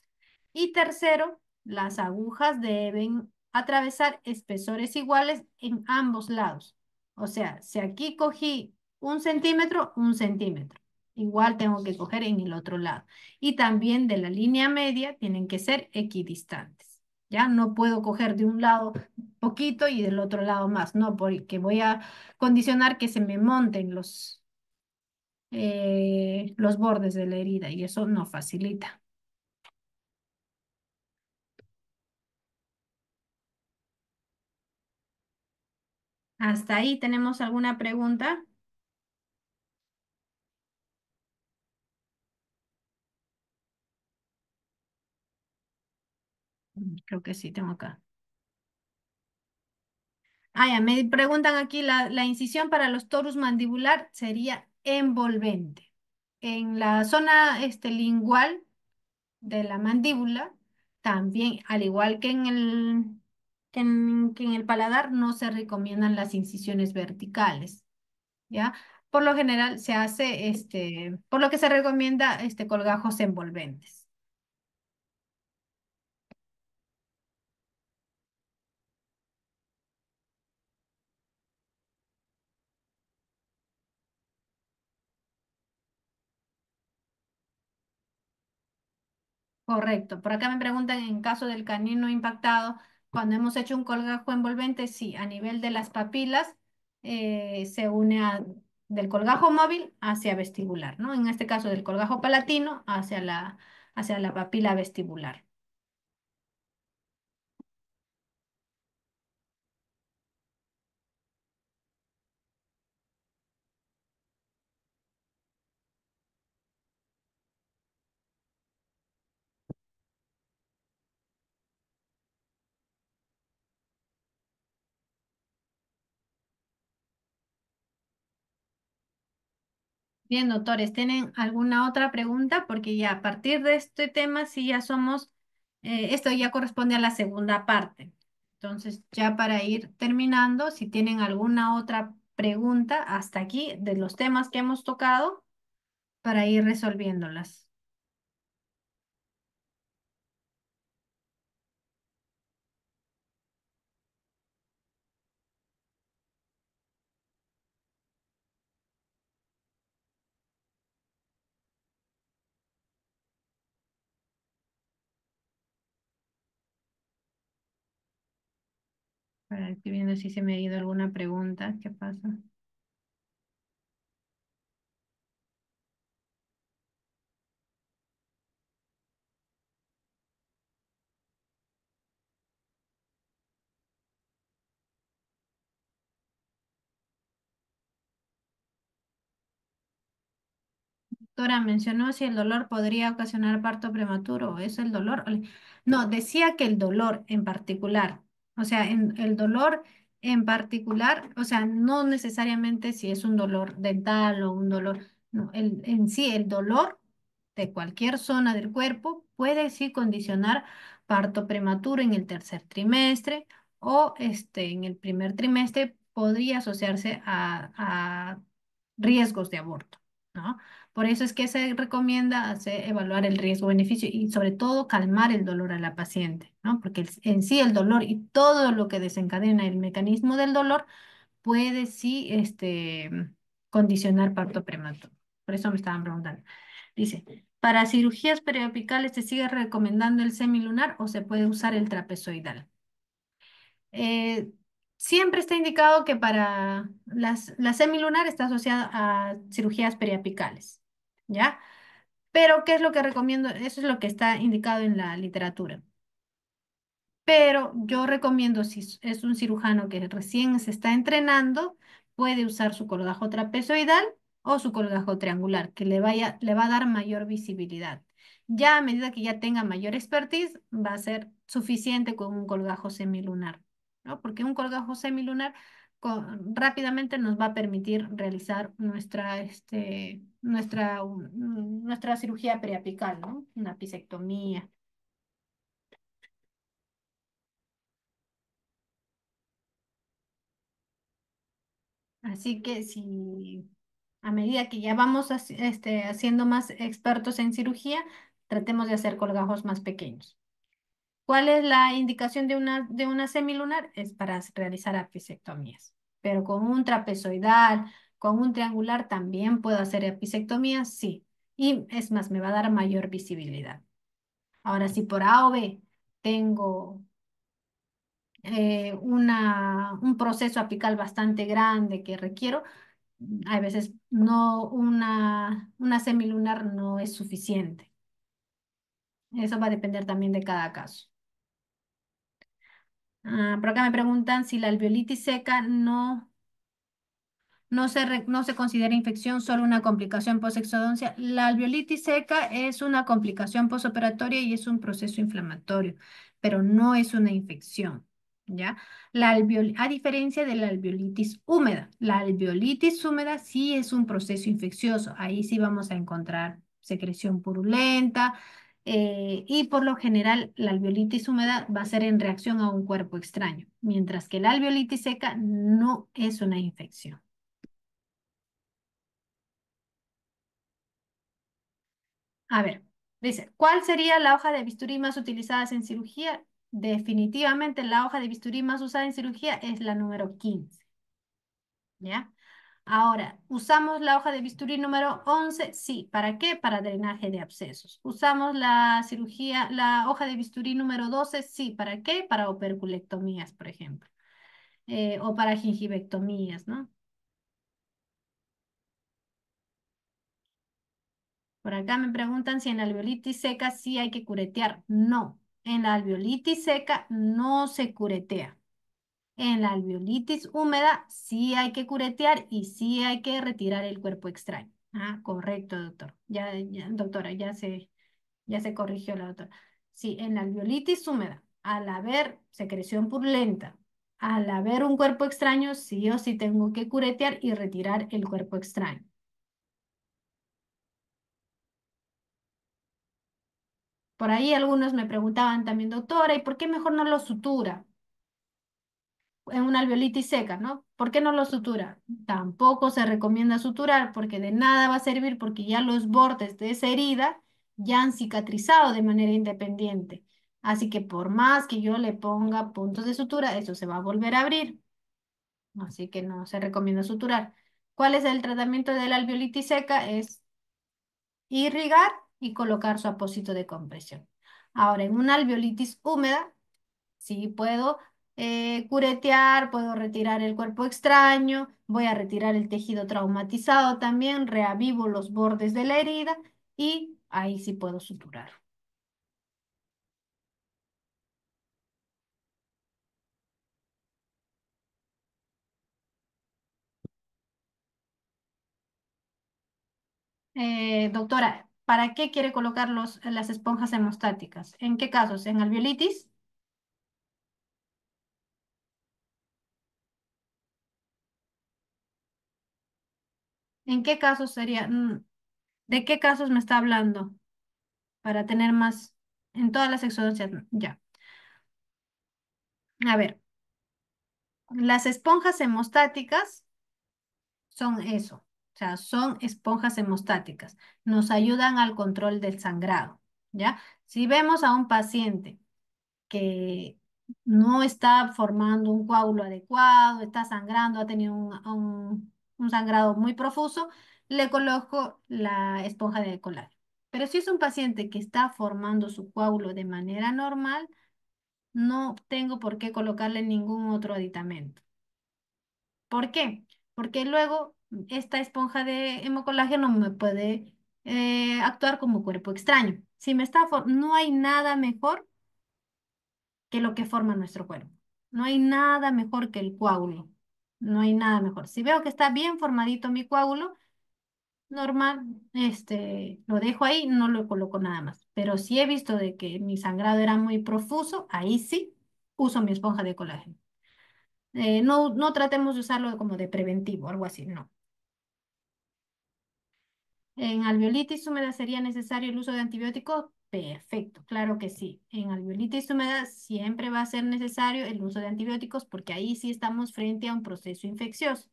Y tercero, las agujas deben atravesar espesores iguales en ambos lados. O sea, si aquí cogí 1 centímetro, 1 centímetro. Igual tengo que coger en el otro lado. Y también de la línea media tienen que ser equidistantes. Ya no puedo coger de un lado poquito y del otro lado más. No, porque voy a condicionar que se me monten los bordes de la herida y eso no facilita. ¿Hasta ahí tenemos alguna pregunta? Creo que sí, tengo acá. Ah, ya, me preguntan aquí, la incisión para los torus mandibular sería envolvente. En la zona lingual de la mandíbula, también, al igual que que en el paladar, no se recomiendan las incisiones verticales, ¿ya? Por lo general se hace, por lo que se recomienda, colgajos envolventes. Correcto. Por acá me preguntan en caso del canino impactado, cuando hemos hecho un colgajo envolvente, sí, a nivel de las papilas se une del colgajo móvil hacia vestibular, ¿no? En este caso del colgajo palatino hacia la papila vestibular. Bien, doctores, ¿tienen alguna otra pregunta? Porque ya a partir de este tema, sí ya esto ya corresponde a la segunda parte. Entonces, ya para ir terminando, si tienen alguna otra pregunta hasta aquí de los temas que hemos tocado, para ir resolviéndolas. Estoy viendo si se me ha ido alguna pregunta. ¿Qué pasa? doctora mencionó si el dolor podría ocasionar parto prematuro. ¿Es el dolor? No, decía que el dolor en particular, o sea, el dolor en particular, o sea, no necesariamente si es un dolor dental o un dolor, no, en sí el dolor de cualquier zona del cuerpo puede sí condicionar parto prematuro en el tercer trimestre o en el primer trimestre podría asociarse a riesgos de aborto, ¿no? Por eso es que se recomienda evaluar el riesgo-beneficio y sobre todo calmar el dolor a la paciente, ¿no? Porque en sí el dolor y todo lo que desencadena el mecanismo del dolor puede sí condicionar parto prematuro. Por eso me estaban preguntando. Dice, ¿para cirugías periapicales se sigue recomendando el semilunar o se puede usar el trapezoidal? Eh, Siempre está indicado que para la semilunar está asociada a cirugías periapicales, ¿ya? Pero, ¿qué es lo que recomiendo? Eso es lo que está indicado en la literatura. Pero yo recomiendo, si es un cirujano que recién se está entrenando, puede usar su colgajo trapezoidal o su colgajo triangular, que le va a dar mayor visibilidad. Ya a medida que ya tenga mayor expertise, va a ser suficiente con un colgajo semilunar, ¿no? Porque un colgajo semilunar rápidamente nos va a permitir realizar nuestra cirugía periapical, ¿no? Una pisectomía. Así que si a medida que ya vamos haciendo más expertos en cirugía, tratemos de hacer colgajos más pequeños. ¿Cuál es la indicación de una semilunar? Es para realizar apisectomías. Pero con un trapezoidal, con un triangular también puedo hacer apisectomías, sí. Y es más, me va a dar mayor visibilidad. Ahora, si por A o B tengo un proceso apical bastante grande que requiero, hay veces no una semilunar no es suficiente. Eso va a depender también de cada caso. Por acá me preguntan si la alveolitis seca no se considera infección, solo una complicación posexodoncia. La alveolitis seca es una complicación posoperatoria y es un proceso inflamatorio, pero no es una infección, ¿ya? A diferencia de la alveolitis húmeda, la alveolitis húmeda sí es un proceso infeccioso. Ahí sí vamos a encontrar secreción purulenta, y por lo general la alveolitis húmeda va a ser en reacción a un cuerpo extraño, mientras que la alveolitis seca no es una infección. A ver, dice, ¿cuál sería la hoja de bisturí más utilizada en cirugía? Definitivamente la hoja de bisturí más usada en cirugía es la número 15, ¿ya? Ahora, ¿usamos la hoja de bisturí número 11? Sí. ¿Para qué? Para drenaje de abscesos. ¿Usamos la hoja de bisturí número 12? Sí. ¿Para qué? Para operculectomías, por ejemplo, o para gingivectomías, ¿no? Por acá me preguntan si en la alveolitis seca sí hay que curetear. No, en la alveolitis seca no se curetea. En la alveolitis húmeda sí hay que curetear y sí hay que retirar el cuerpo extraño. Ah, correcto, doctor. Doctora, ya se corrigió la doctora. Sí, en la alveolitis húmeda, al haber secreción purulenta, al haber un cuerpo extraño, sí o sí tengo que curetear y retirar el cuerpo extraño. Por ahí algunos me preguntaban también, doctora, ¿y por qué mejor no lo sutura en una alveolitis seca, ¿no? ¿Por qué no lo sutura? Tampoco se recomienda suturar porque de nada va a servir porque ya los bordes de esa herida ya han cicatrizado de manera independiente. Así que por más que yo le ponga puntos de sutura, eso se va a volver a abrir. Así que no se recomienda suturar. ¿Cuál es el tratamiento de la alveolitis seca? Es irrigar y colocar su apósito de compresión. Ahora, en una alveolitis húmeda, sí puedo curetear, puedo retirar el cuerpo extraño, voy a retirar el tejido traumatizado también, reavivo los bordes de la herida y ahí sí puedo suturar. Doctora, ¿para qué quiere colocar las esponjas hemostáticas? ¿En qué casos? ¿En alveolitis? ¿En qué casos sería? ¿De qué casos me está hablando? Para tener más en todas las exodoncias. Ya. A ver, las esponjas hemostáticas son eso. O sea, son esponjas hemostáticas. Nos ayudan al control del sangrado. ¿Ya? Si vemos a un paciente que no está formando un coágulo adecuado, está sangrando, ha tenido un sangrado muy profuso, le coloco la esponja de colágeno. Pero si es un paciente que está formando su coágulo de manera normal, no tengo por qué colocarle ningún otro aditamento. ¿Por qué? Porque luego esta esponja de hemocolágeno me puede actuar como cuerpo extraño. Si me está, no hay nada mejor que lo que forma nuestro cuerpo. No hay nada mejor que el coágulo. No hay nada mejor. Si veo que está bien formadito mi coágulo, normal, lo dejo ahí, no lo coloco nada más. Pero si he visto de que mi sangrado era muy profuso, ahí sí uso mi esponja de colágeno. No tratemos de usarlo como de preventivo, algo así, no. En alveolitis húmeda sería necesario el uso de antibióticos. Perfecto, claro que sí. En alveolitis húmeda siempre va a ser necesario el uso de antibióticos porque ahí sí estamos frente a un proceso infeccioso.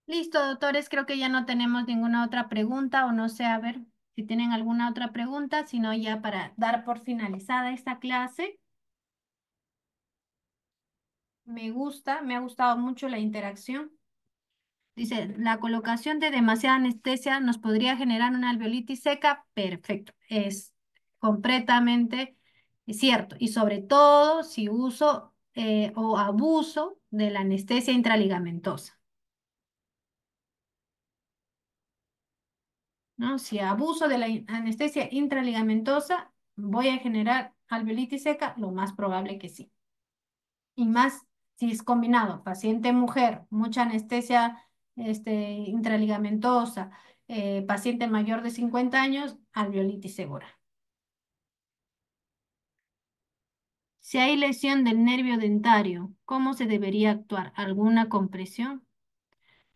Listo, doctores, creo que ya no tenemos ninguna otra pregunta o no sé, a ver si tienen alguna otra pregunta, sino ya para dar por finalizada esta clase. Me ha gustado mucho la interacción. Dice, la colocación de demasiada anestesia nos podría generar una alveolitis seca. Perfecto, es completamente cierto. Y sobre todo si uso o abuso de la anestesia intraligamentosa, ¿no? Si abuso de la anestesia intraligamentosa, voy a generar alveolitis seca, lo más probable que sí. Y más si es combinado, paciente mujer, mucha anestesia intraligamentosa, paciente mayor de 50 años, alveolitis segura. Si hay lesión del nervio dentario, ¿cómo se debería actuar? ¿Alguna compresión?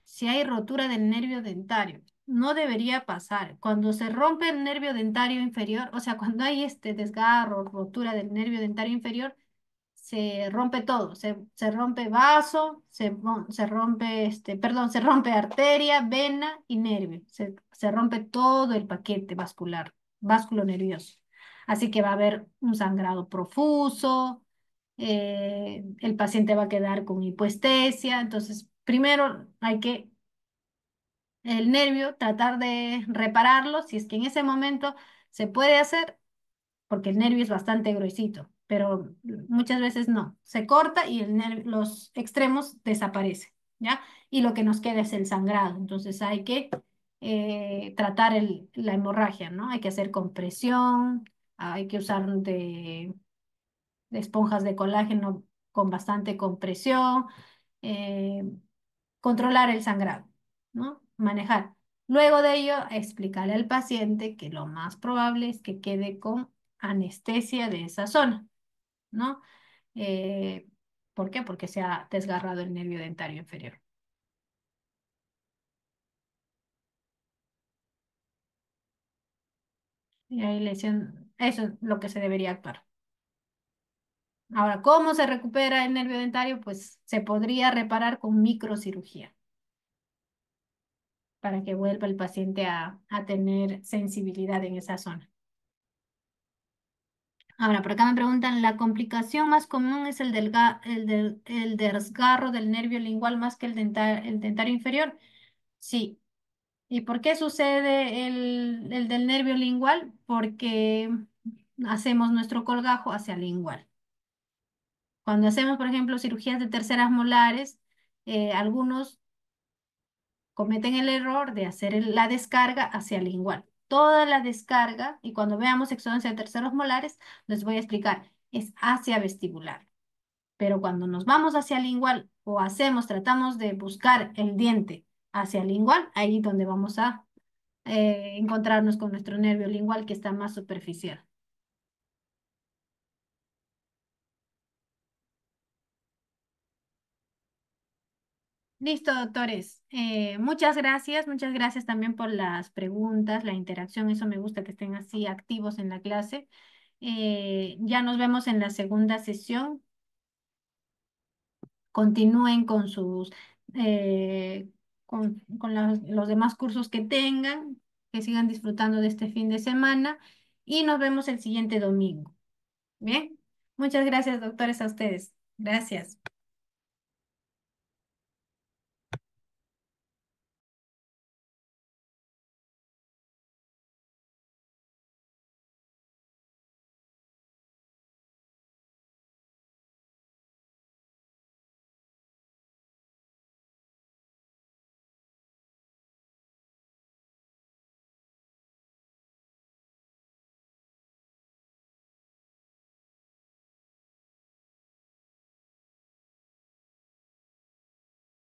Si hay rotura del nervio dentario, no debería pasar. Cuando se rompe el nervio dentario inferior, o sea, cuando hay este desgarro, rotura del nervio dentario inferior, se rompe todo, se rompe vaso, se rompe, perdón, se rompe arteria, vena y nervio, se rompe todo el paquete vascular, básculo nervioso. Así que va a haber un sangrado profuso, el paciente va a quedar con hipoestesia, entonces primero hay que el nervio, tratar de repararlo, si es que en ese momento se puede hacer, porque el nervio es bastante gruesito, pero muchas veces no. Se corta y los extremos desaparecen, ¿ya? Y lo que nos queda es el sangrado. Entonces hay que tratar la hemorragia, ¿no? Hay que hacer compresión, hay que usar de esponjas de colágeno con bastante compresión, eh, controlar el sangrado, ¿no? Manejar. Luego de ello, explicarle al paciente que lo más probable es que quede con anestesia de esa zona, ¿no? Eh, ¿Por qué? Porque se ha desgarrado el nervio dentario inferior. Y hay lesión, eso es lo que se debería actuar. Ahora, ¿cómo se recupera el nervio dentario? Pues se podría reparar con microcirugía para que vuelva el paciente a tener sensibilidad en esa zona. Ahora, por acá me preguntan, ¿la complicación más común es el desgarro del nervio lingual más que el dentario inferior? Sí. ¿Y por qué sucede el del nervio lingual? Porque hacemos nuestro colgajo hacia lingual. Cuando hacemos, por ejemplo, cirugías de terceras molares, algunos cometen el error de hacer la descarga hacia lingual. Toda la descarga, y cuando veamos exodoncia de terceros molares, les voy a explicar, es hacia vestibular. Pero cuando nos vamos hacia lingual o tratamos de buscar el diente hacia lingual, ahí donde vamos a encontrarnos con nuestro nervio lingual que está más superficial. Listo, doctores. Muchas gracias también por las preguntas, la interacción. Eso me gusta que estén así activos en la clase. Ya nos vemos en la segunda sesión. Continúen con eh, con los demás cursos que tengan, que sigan disfrutando de este fin de semana y nos vemos el siguiente domingo. Bien, muchas gracias, doctores, a ustedes. Gracias.